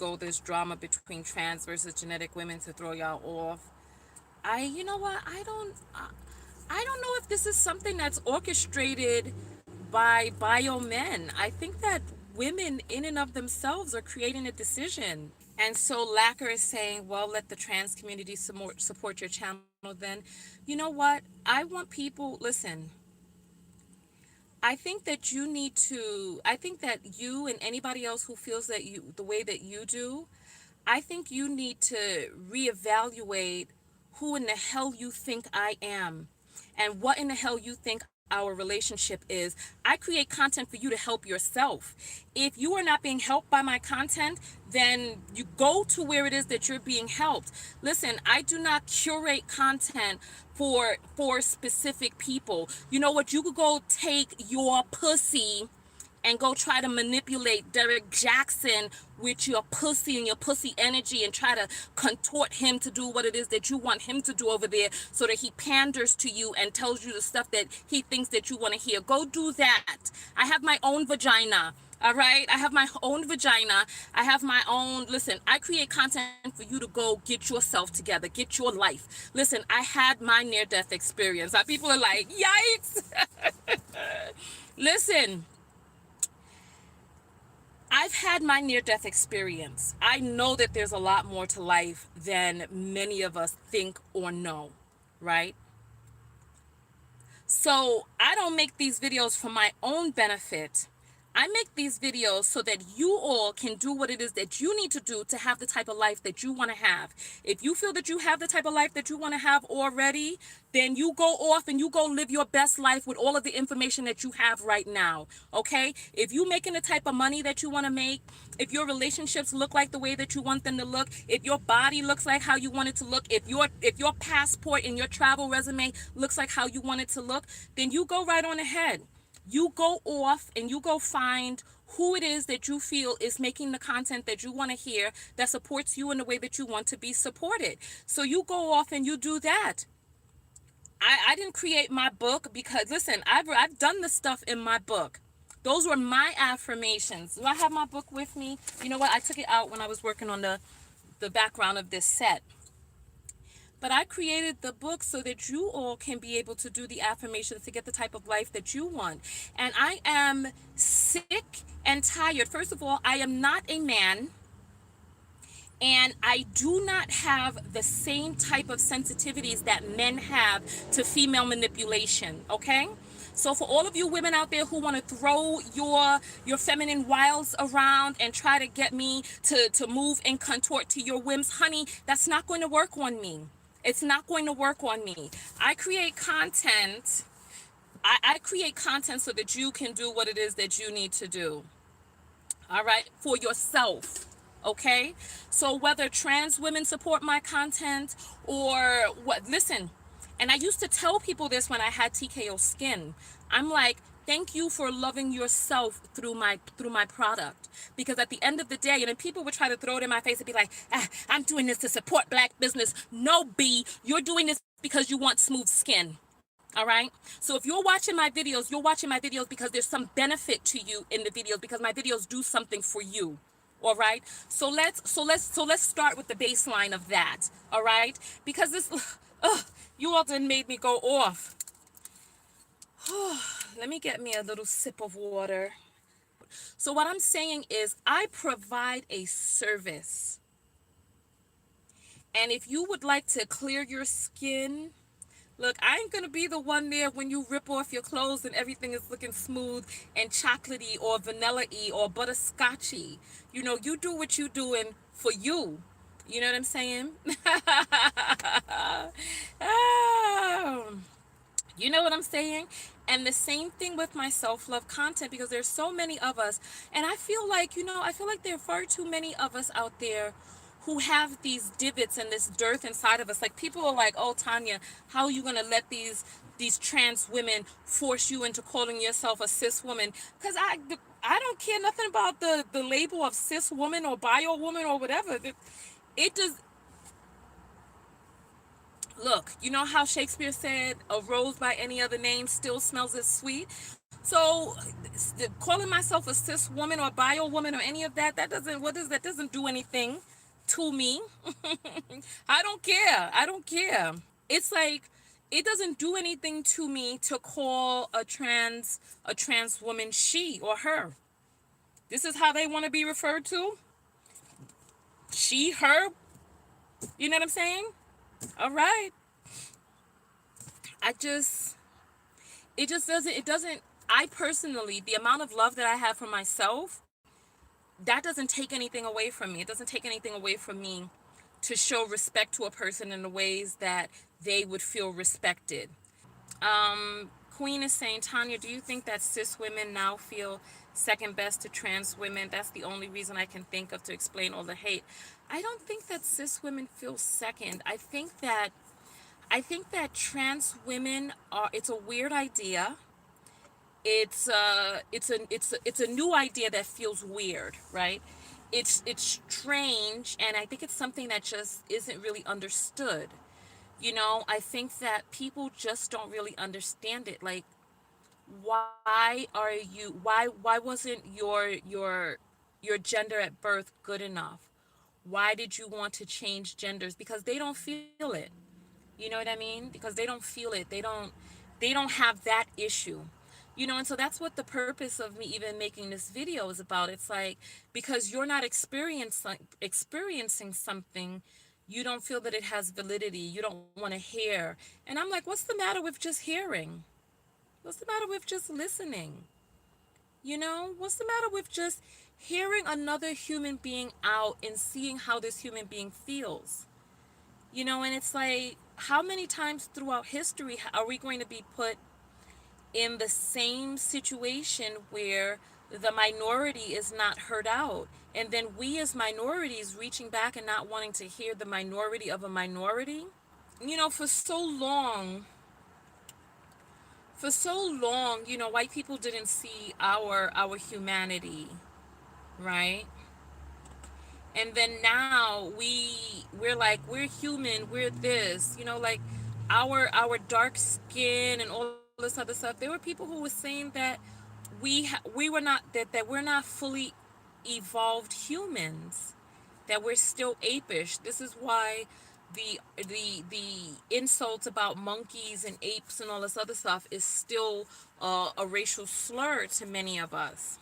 A: drama between trans versus genetic women to throw y'all off. You know what, I don't know if this is something that's orchestrated by bio men. I think that women in and of themselves are creating a decision. And so Lacker is saying, well, let the trans community support your channel then. You know what? I want people, listen, I think that you and anybody else who feels that you, the way that you do, I think you need to reevaluate who in the hell you think I am and what in the hell you think our relationship is. I create content for you to help yourself. If you are not being helped by my content, then you go to where it is that you're being helped. Listen, I do not curate content for specific people. You know what? You could go take your pussy and go try to manipulate Derek Jackson with your pussy and your pussy energy and try to contort him to do what it is that you want him to do over there so that he panders to you and tells you the stuff that he thinks that you want to hear. Go do that. I have my own vagina. All right. I have my own vagina. I have my own. Listen, I create content for you to go get yourself together, get your life. Listen, I had my near death experience. People are like, yikes. Listen, I've had my near-death experience. I know that there's a lot more to life than many of us think or know, right? So I don't make these videos for my own benefit. I make these videos so that you all can do what it is that you need to do to have the type of life that you want to have. If you feel that you have the type of life that you want to have already, then you go off and you go live your best life with all of the information that you have right now. Okay? If you making the type of money that you want to make, if your relationships look like the way that you want them to look, if your body looks like how you want it to look, if your passport and your travel resume looks like how you want it to look, then you go right on ahead. You go off and you go find who it is that you feel is making the content that you want to hear that supports you in the way that you want to be supported. So you go off and you do that. I didn't create my book because, listen, I've done the stuff in my book. Those were my affirmations. Do I have my book with me? You know what? I took it out when I was working on the background of this set. But I created the book so that you all can be able to do the affirmations to get the type of life that you want. And I am sick and tired. First of all, I am not a man. And I do not have the same type of sensitivities that men have to female manipulation, okay? So for all of you women out there who want to throw your feminine wiles around and try to get me to move and contort to your whims, honey, that's not going to work on me. It's not going to work on me. I create content. I create content so that you can do what it is that you need to do. All right, for yourself. Okay, so whether trans women support my content or what, listen, and I used to tell people this when I had TKO skin. I'm like, thank you for loving yourself through my product, because at the end of the day, and then people would try to throw it in my face and be like, I'm doing this to support black business. No, B, you're doing this because you want smooth skin. All right. So if you're watching my videos, you're watching my videos because there's some benefit to you in the videos, because my videos do something for you. All right. So let's start with the baseline of that. All right. Because this, you all done made me go off. Let me get me a little sip of water. So what I'm saying is I provide a service. And if you would like to clear your skin, look, I ain't gonna be the one there when you rip off your clothes and everything is looking smooth and chocolatey or vanilla-y or butterscotchy. You know, you do what you doing for you. You know what I'm saying? Oh. You know what I'm saying? And the same thing with my self-love content, because there's so many of us, and I feel like, I feel like there are far too many of us out there who have these divots and this dearth inside of us. Like, people are like, "Oh, Tonya, how are you going to let these trans women force you into calling yourself a cis woman?" Cuz I don't care nothing about the label of cis woman or bio woman or whatever. It does. Look, you know how Shakespeare said, "A rose by any other name still smells as sweet." So, calling myself a cis woman or bio woman or any of that, that doesn't do anything to me. I don't care. I don't care. It's like, it doesn't do anything to me to call a trans woman she or her. This is how they want to be referred to. She, her. You know what I'm saying? All right. I just it just doesn't I personally, the amount of love that I have for myself, that doesn't take anything away from me. It doesn't take anything away from me to show respect to a person in the ways that they would feel respected. Queen is saying, Tonya, do you think that cis women now feel second best to trans women? That's the only reason I can think of to explain all the hate. I don't think that cis women feel second. I think that trans women are, it's a weird idea. It's a new idea that feels weird, right? It's strange, and I think it's something that just isn't really understood. I think that people just don't really understand it. Like, why wasn't your gender at birth good enough? Why did you want to change genders? Because they don't feel it. You know what I mean? Because they don't feel it. They don't have that issue. And so that's what the purpose of me even making this video is about. It's like, because you're not experiencing something, you don't feel that it has validity. You don't want to hear. And I'm like, what's the matter with just hearing? What's the matter with just listening? What's the matter with just hearing another human being out and seeing how this human being feels? And it's like, how many times throughout history are we going to be put in the same situation where the minority is not heard out? And then we as minorities reaching back and not wanting to hear the minority of a minority? For so long, white people didn't see our humanity, right? And then now we're like, we're human, we're this, like, our dark skin and all this other stuff. There were people who were saying that we were not, that we're not fully evolved humans, that we're still apish. This is why the insults about monkeys and apes and all this other stuff is still a racial slur to many of us.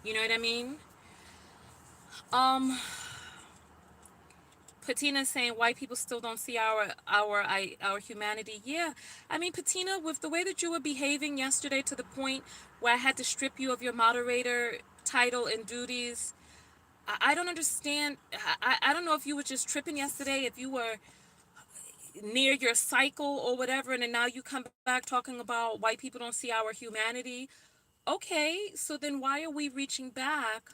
A: You know what I mean? um Patina saying white people still don't see our humanity. Yeah, I mean, Patina, with the way that you were behaving yesterday, to the point where I had to strip you of your moderator title and duties, I don't understand. I don't know if you were just tripping yesterday, if you were near your cycle or whatever, and then now you come back talking about white people don't see our humanity. Okay, so then why are we reaching back,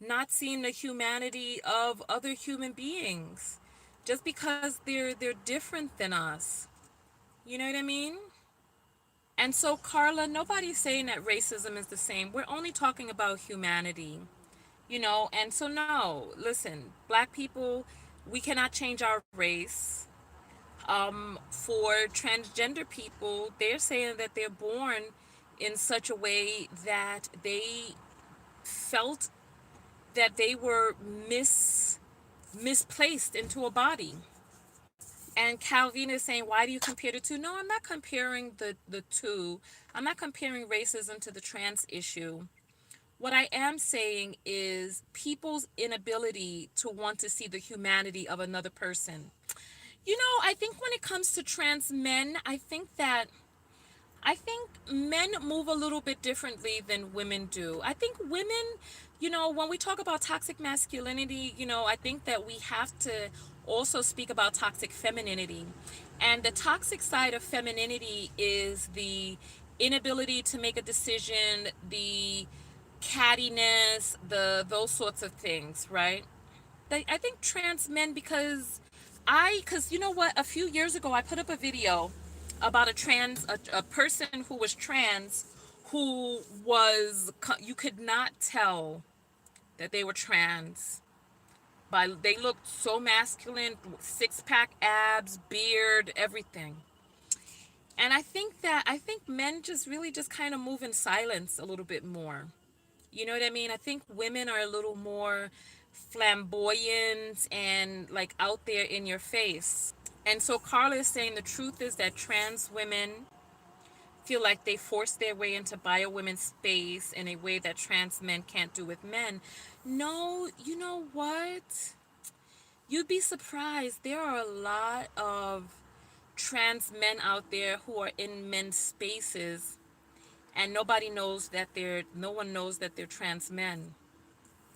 A: not seeing the humanity of other human beings, just because they're different than us? You know what I mean? And so, Carla, nobody's saying that racism is the same. We're only talking about humanity. And so, no, listen, black people, we cannot change our race. For transgender people, they're saying that they're born in such a way that they felt that they were misplaced into a body. And Calvin is saying, why do you compare the two? No, I'm not comparing the two. I'm not comparing racism to the trans issue. What I am saying is people's inability to want to see the humanity of another person. I think when it comes to trans men, I think men move a little bit differently than women do. I think women, when we talk about toxic masculinity, I think that we have to also speak about toxic femininity. And the toxic side of femininity is the inability to make a decision, the cattiness, the those sorts of things, right? I think trans men, because you know what, a few years ago I put up a video about a person who was trans, who was, you could not tell that they were trans by, they looked so masculine, six pack abs, beard, everything. And I think men just really just kind of move in silence a little bit more. You know what I mean? I think women are a little more flamboyant and like out there in your face. And so Carla is saying the truth is that trans women feel like they force their way into bio women's space in a way that trans men can't do with men. No, you know what? You'd be surprised. There are a lot of trans men out there who are in men's spaces, and no one knows that they're trans men.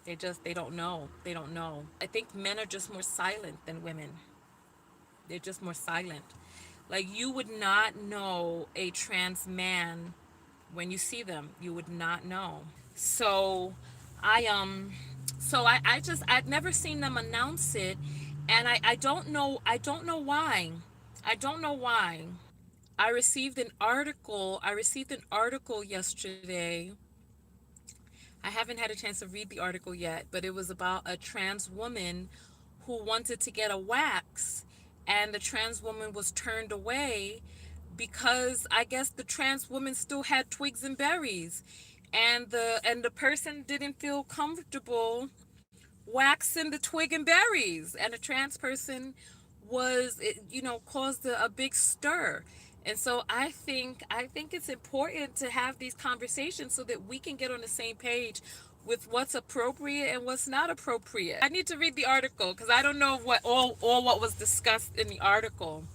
A: They don't know. They don't know. I think men are just more silent than women. They're just more silent. Like, you would not know a trans man when you see them. You would not know. So I I've never seen them announce it, and I don't know why. I don't know why. I received an article yesterday. I haven't had a chance to read the article yet, but it was about a trans woman who wanted to get a wax, and the trans woman was turned away because I guess the trans woman still had twigs and berries, and the person didn't feel comfortable waxing the twig and berries, and the trans person caused a big stir. And so I think it's important to have these conversations so that we can get on the same page with what's appropriate and what's not appropriate. I need to read the article because I don't know what all what was discussed in the article.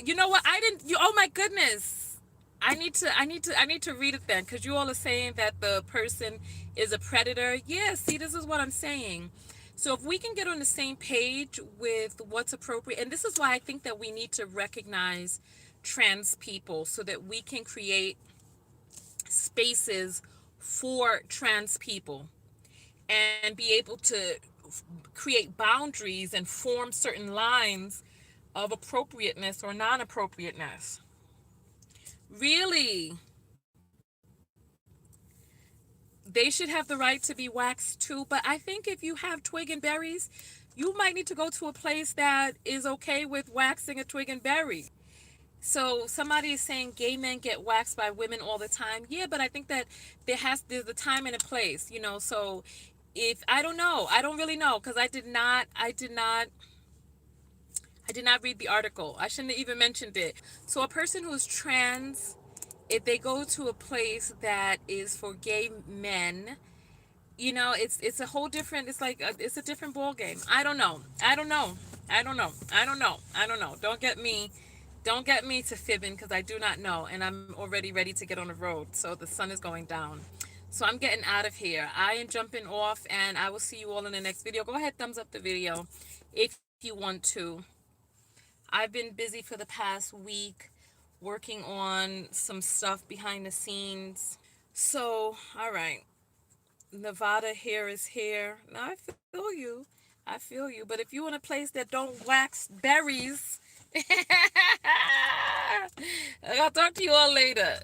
A: You know what? I didn't. Oh my goodness! I need to read it then, because you all are saying that the person is a predator. Yeah. See, this is what I'm saying. So if we can get on the same page with what's appropriate, and this is why I think that we need to recognize trans people so that we can create spaces for trans people and be able to create boundaries and form certain lines of appropriateness or non-appropriateness. Really, they should have the right to be waxed too. But I think if you have twig and berries, you might need to go to a place that is okay with waxing a twig and berry. So somebody is saying gay men get waxed by women all the time. Yeah, but I think that there's a time and a place, So if I don't know, I don't really know, because I did not read the article. I shouldn't have even mentioned it. So a person who's trans, if they go to a place that is for gay men, it's a whole different. It's like it's a different ball game. I don't know. I don't know. I don't know. I don't know. I don't know. Don't get me to fibbing, because I do not know, and I'm already ready to get on the road. So the sun is going down. So I'm getting out of here. I am jumping off, and I will see you all in the next video. Go ahead, thumbs up the video if you want to. I've been busy for the past week working on some stuff behind the scenes. So, all right. Nevada here is here. Now I feel you. I feel you. But if you in a place that don't wax berries, I'll talk to you all later.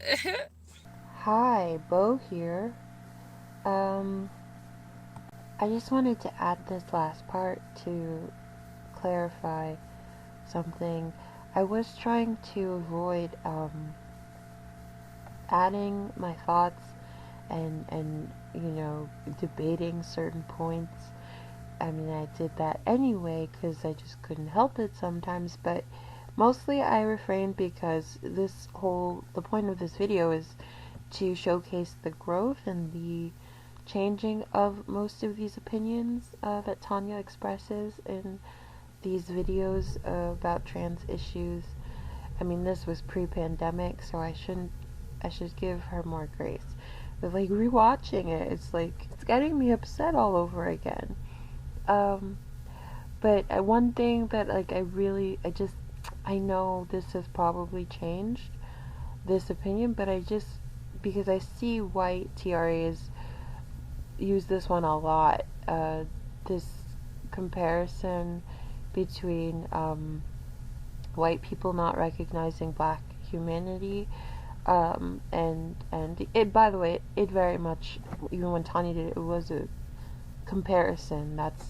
C: Hi, Bo here. Um, I just wanted to add this last part to clarify something. I was trying to avoid adding my thoughts and debating certain points. I mean, I did that anyway because I just couldn't help it sometimes, but mostly I refrained because the point of this video is to showcase the growth and the changing of most of these opinions that Tonya expresses in these videos about trans issues. I mean, this was pre-pandemic, so I should give her more grace. But like rewatching it, it's like it's getting me upset all over again. But one thing that like I know this has probably changed this opinion, but because I see white TRAs use this one a lot, this comparison between white people not recognizing black humanity, and it, by the way, it very much, even when Tanya did it, it was a comparison. That's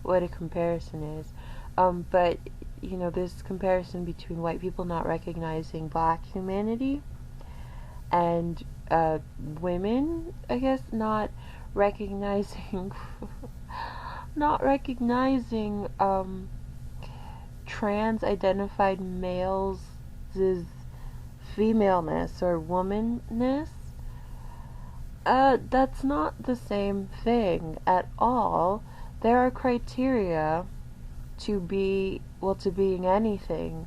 C: what a comparison is. But this comparison between white people not recognizing black humanity and women, I guess, not recognizing not recognizing trans identified males' femaleness or womanness. That's not the same thing at all. There are criteria to being anything.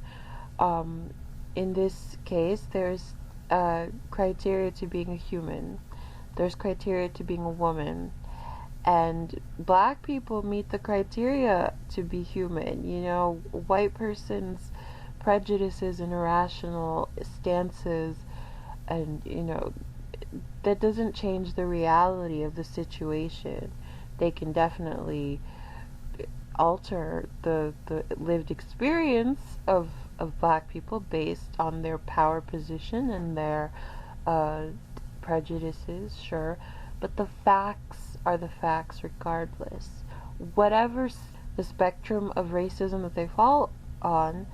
C: In this case, there's criteria to being a human. There's criteria to being a woman. And black people meet the criteria to be human. White person's prejudices and irrational stances, and that doesn't change the reality of the situation. They can definitely alter the lived experience of black people based on their power position and their prejudices, sure, but the facts are the facts regardless. Whatever the spectrum of racism that they fall on,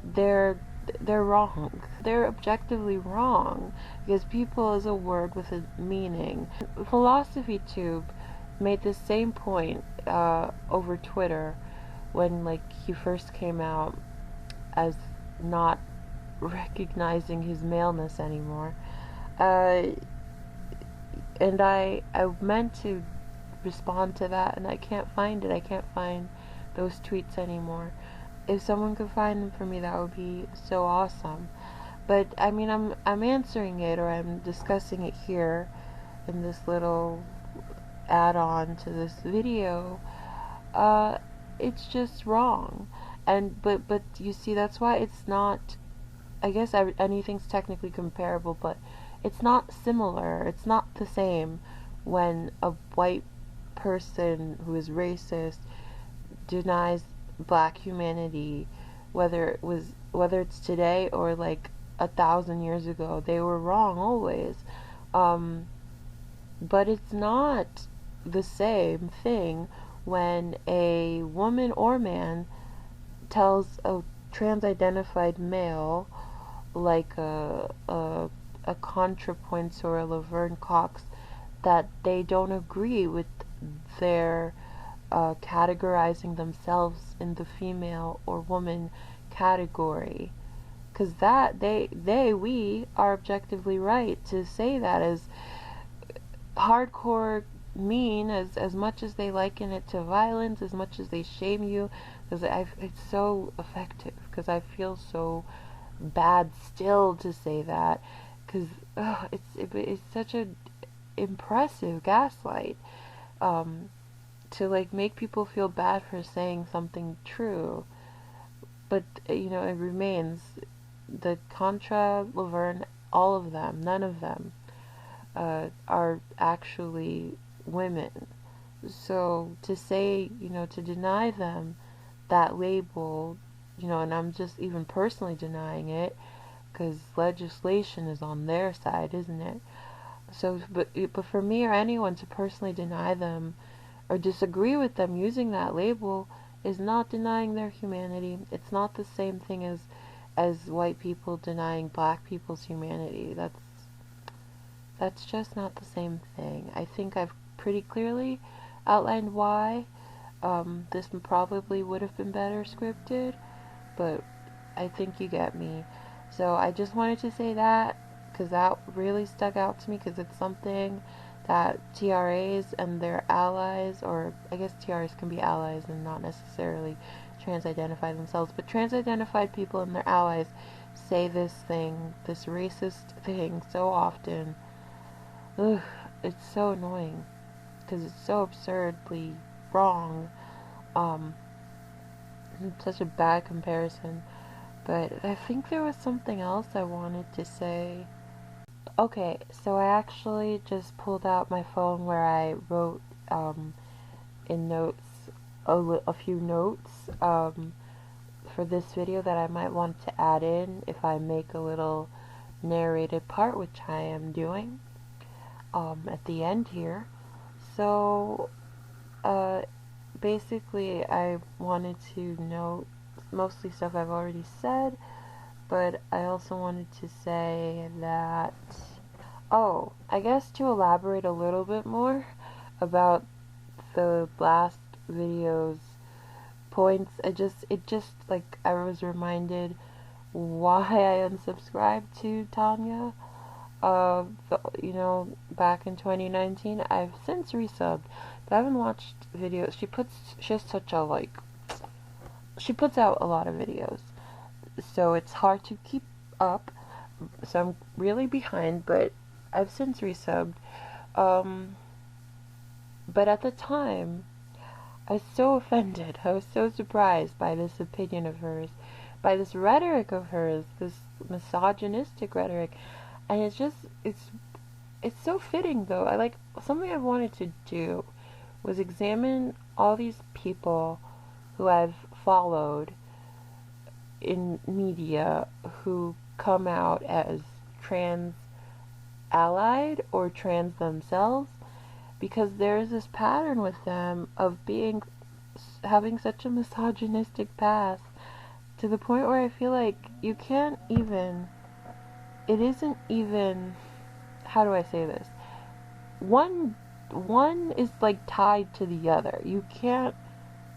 C: they're wrong. They're objectively wrong, because people is a word with a meaning. Philosophy Tube made the same point over Twitter when he first came out as not recognizing his maleness anymore. And I meant to respond to that, and I can't find it. I can't find those tweets anymore. If someone could find them for me, that would be so awesome. But I mean, I'm answering it, or I'm discussing it here in this little add-on to this video. It's just wrong. And but you see, that's why it's not, I guess anything's technically comparable, but it's not similar. It's not the same when a white person who is racist denies black humanity, whether it's today or 1,000 years ago. They were wrong always. But it's not the same thing when a woman or man tells a trans-identified male, like a ContraPoints or a Laverne Cox, that they don't agree with their categorizing themselves in the female or woman category, because we are objectively right to say that as hardcore mean, as much as they liken it to violence, as much as they shame you, because it's so effective, because I feel so bad still to say that, because it's such a impressive gaslight, to make people feel bad for saying something true. But it remains the Contra, Laverne, all of them, none of them are actually women. So to say, to deny them that label, and I'm just even personally denying it, because legislation is on their side, isn't it? So, but for me or anyone to personally deny them or disagree with them using that label is not denying their humanity. It's not the same thing as white people denying black people's humanity. That's just not the same thing. I think I've pretty clearly outlined why. This probably would have been better scripted, but I think you get me. So I just wanted to say that, because that really stuck out to me, because it's something that TRAs and their allies, or I guess TRAs can be allies and not necessarily trans-identify themselves, but trans-identified people and their allies say this thing, this racist thing so often. Ugh, it's so annoying because it's so absurdly wrong. It's such a bad comparison. But I think there was something else I wanted to say. Okay, so I actually just pulled out my phone where I wrote in notes a few notes for this video that I might want to add in if I make a little narrated part, which I am doing at the end here. So basically I wanted to note mostly stuff I've already said, but I also wanted to say that, oh, I guess to elaborate a little bit more about the last video's points, it just like I was reminded why I unsubscribed to Tonya. Back in 2019, I've since resubbed, but I haven't watched videos. She has such a she puts out a lot of videos, so it's hard to keep up. So I'm really behind, but I've since resubbed. But at the time, I was so offended. I was so surprised by this opinion of hers, by this rhetoric of hers, this misogynistic rhetoric, and it's so fitting though. Something I wanted to do was examine all these people who I've followed in media who come out as trans allied or trans themselves, because there's this pattern with them of having such a misogynistic past, to the point where I feel like you can't even, it isn't even, how do I say this, one is like tied to the other. You can't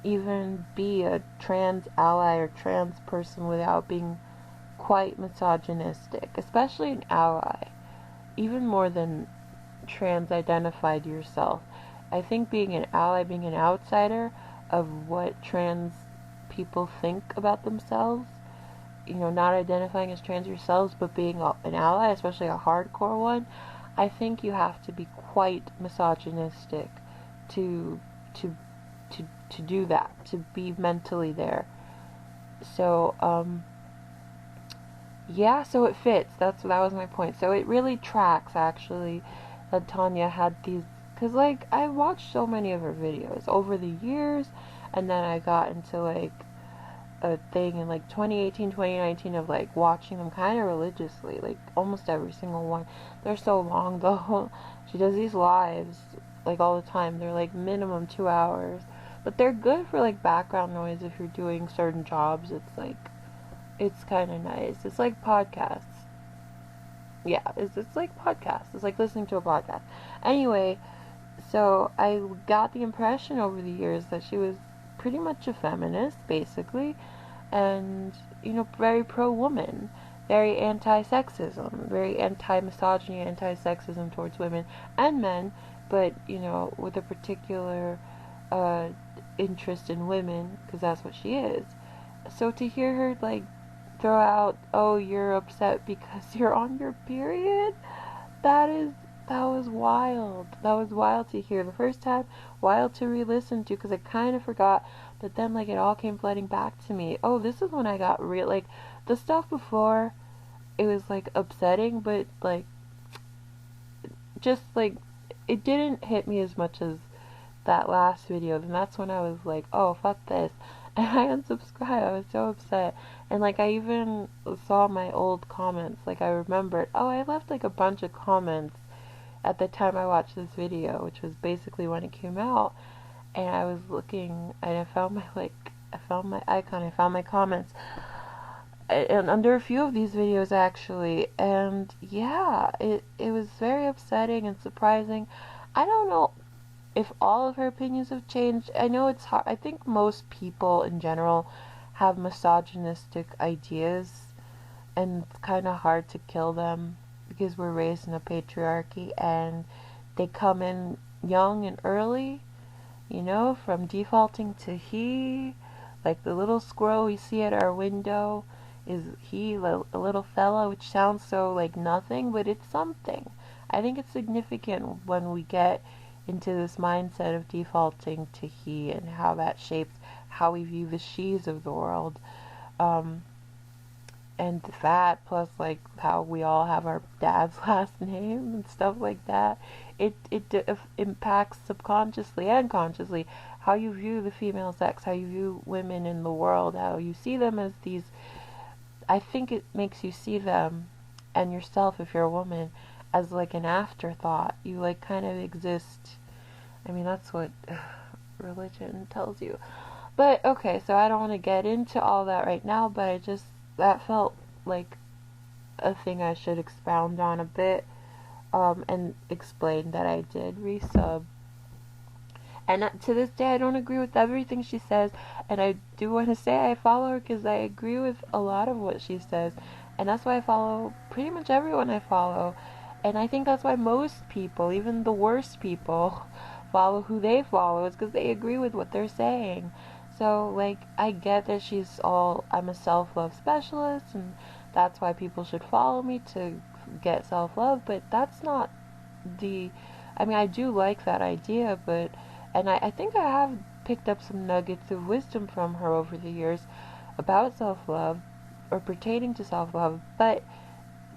C: even be a trans ally or trans person without being quite misogynistic, especially an ally, even more than trans-identified yourself. I think being an ally, being an outsider of what trans people think about themselves, not identifying as trans yourselves, but being an ally, especially a hardcore one, I think you have to be quite misogynistic to do that, to be mentally there. So, yeah, so it fits. That was my point. So it really tracks, actually, that Tonya had these, because, I watched so many of her videos over the years, and then I got into, a thing in, 2018, 2019 of, watching them kind of religiously, almost every single one. They're so long, though. She does these lives, all the time. They're, minimum 2 hours. But they're good for, background noise if you're doing certain jobs. It's kind of nice. It's like podcasts. Yeah, it's like podcasts. It's like listening to a podcast. Anyway, so I got the impression over the years that she was pretty much a feminist, basically, and, very pro-woman, very anti-sexism, very anti-misogyny, anti-sexism towards women and men, but, with a particular interest in women, because that's what she is. So to hear her, throw out, oh, you're upset because you're on your period, that was wild. That was wild to hear the first time, wild to re-listen to, because I kind of forgot, but then, it all came flooding back to me. Oh, this is when I got real, the stuff before, it was, upsetting, but, just, it didn't hit me as much as that last video. Then that's when I was like, oh, fuck this, and I unsubscribed. I was so upset. And I even saw my old comments. I remembered, oh, I left a bunch of comments at the time I watched this video, which was basically when it came out. And I was looking, and I found my icon, I found my comments, and under a few of these videos actually. And yeah, it was very upsetting and surprising. I don't know if all of her opinions have changed. I know it's hard. I think most people in general have misogynistic ideas, and it's kind of hard to kill them, because we're raised in a patriarchy, and they come in young and early, from defaulting to he, like the little squirrel we see at our window is he, a little fella, which sounds so like nothing, but it's something. I think it's significant when we get into this mindset of defaulting to he and how that shapes how we view the she's of the world. Um, and that plus like how we all have our dad's last name and stuff like that, it impacts subconsciously and consciously how you view the female sex, how you view women in the world, how you see them as these. I think it makes you see them and yourself, if you're a woman, as like an afterthought. You like kind of exist. I mean, that's what religion tells you. But okay, so I don't want to get into all that right now, but that felt like a thing I should expound on a bit, and explain that I did resub. And to this day, I don't agree with everything she says, and I do want to say I follow her because I agree with a lot of what she says, and that's why I follow pretty much everyone I follow, and I think that's why most people, even the worst people, follow who they follow, is because they agree with what they're saying. So, like, I get that I'm a self-love specialist, and that's why people should follow me to get self-love, but that's not I mean, I do like that idea, and I think I have picked up some nuggets of wisdom from her over the years about self-love, or pertaining to self-love, but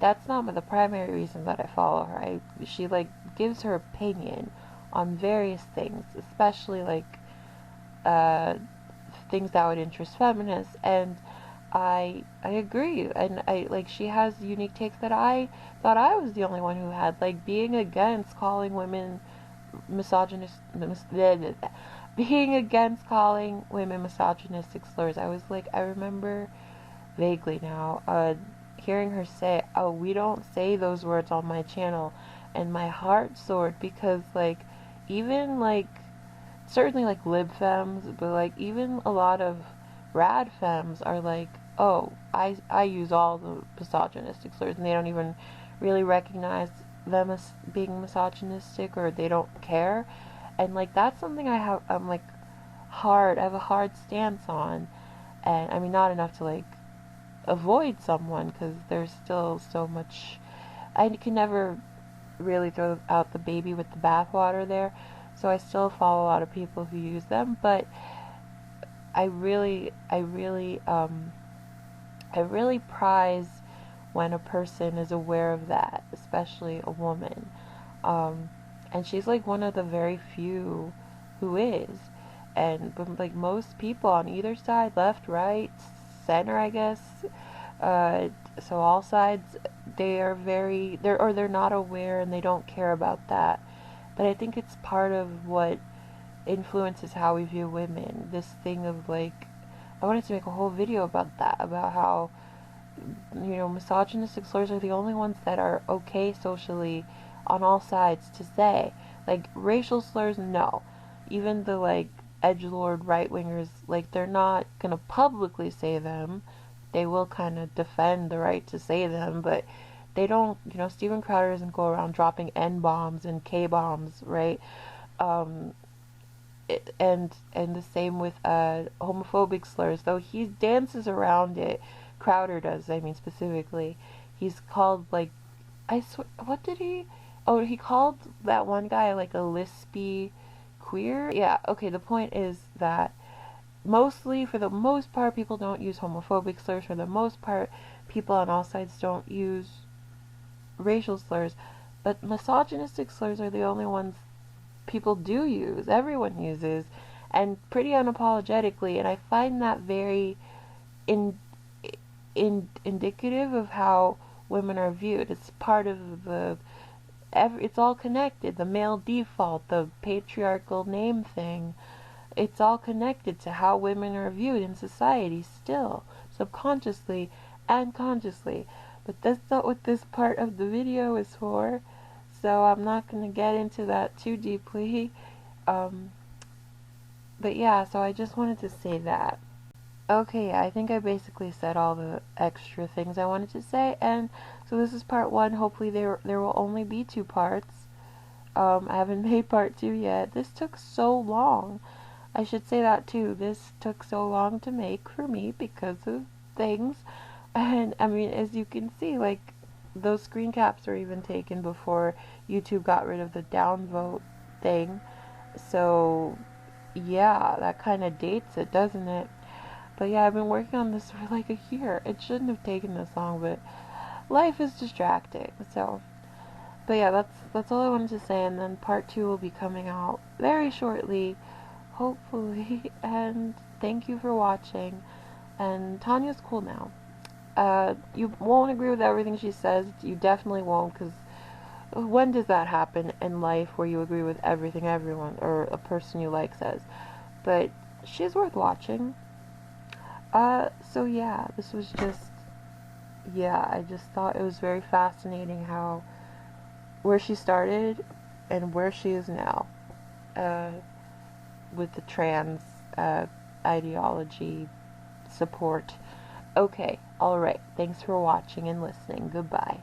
C: that's not the primary reason that I follow her. She, like, gives her opinion on various things, especially, like, things that would interest feminists, and I agree, and she has unique takes that I thought I was the only one who had, like being against calling women misogynist, being against calling women misogynistic slurs. I remember vaguely now, hearing her say, "Oh, we don't say those words on my channel," and my heart soared because, like, even like certainly like lib femmes, but like even a lot of rad femmes are like, oh, I use all the misogynistic slurs, and they don't even really recognize them as being misogynistic, or they don't care. And like that's something I have a hard stance on. And I mean, not enough to like avoid someone, because there's still so much. I can never really throw out the baby with the bathwater there, so I still follow a lot of people who use them, but I really prize when a person is aware of that, especially a woman. Um, and she's like one of the very few who is. But like most people on either side, left, right, center, I guess, uh, so all sides, they're not aware, and they don't care about that. But I think it's part of what influences how we view women. This thing of like, I wanted to make a whole video about that, about how, misogynistic slurs are the only ones that are okay socially on all sides to say. Like, racial slurs, no. Even the, like, edgelord right-wingers, like, they're not gonna publicly say them. They will kind of defend the right to say them, but they don't, Steven Crowder doesn't go around dropping N-bombs and K-bombs, right? Um, and the same with homophobic slurs, though he dances around it. Crowder does, I mean, specifically. He's called, like, I swear, what did he? Oh, he called that one guy like a lispy queer. Yeah, okay, the point is that for the most part, people don't use homophobic slurs. For the most part, people on all sides don't use racial slurs. But misogynistic slurs are the only ones people do use, everyone uses, and pretty unapologetically, and I find that very indicative of how women are viewed. It's part of it's all connected. The male default, the patriarchal name thing, it's all connected to how women are viewed in society still, subconsciously and consciously. But that's not what this part of the video is for, so I'm not going to get into that too deeply. But yeah, so I just wanted to say that. Okay, yeah, I think I basically said all the extra things I wanted to say, and so this is part one. Hopefully there will only be two parts. I haven't made part two yet. This took so long. I should say that too. This took so long to make for me because of things. And I mean, as you can see, like those screen caps were even taken before YouTube got rid of the downvote thing. So, yeah, that kind of dates it, doesn't it? But yeah, I've been working on this for like a year. It shouldn't have taken this long, but life is distracting. So, but yeah, that's all I wanted to say, and then part 2 will be coming out very shortly, hopefully. And thank you for watching. And Tanya's cool now. You won't agree with everything she says. You definitely won't, because when does that happen in life where you agree with everything everyone or a person you like says? But she's worth watching. So yeah, this was just, yeah, I just thought it was very fascinating how, where she started and where she is now, uh, with the trans, uh, ideology support. Okay, alright, thanks for watching and listening. Goodbye.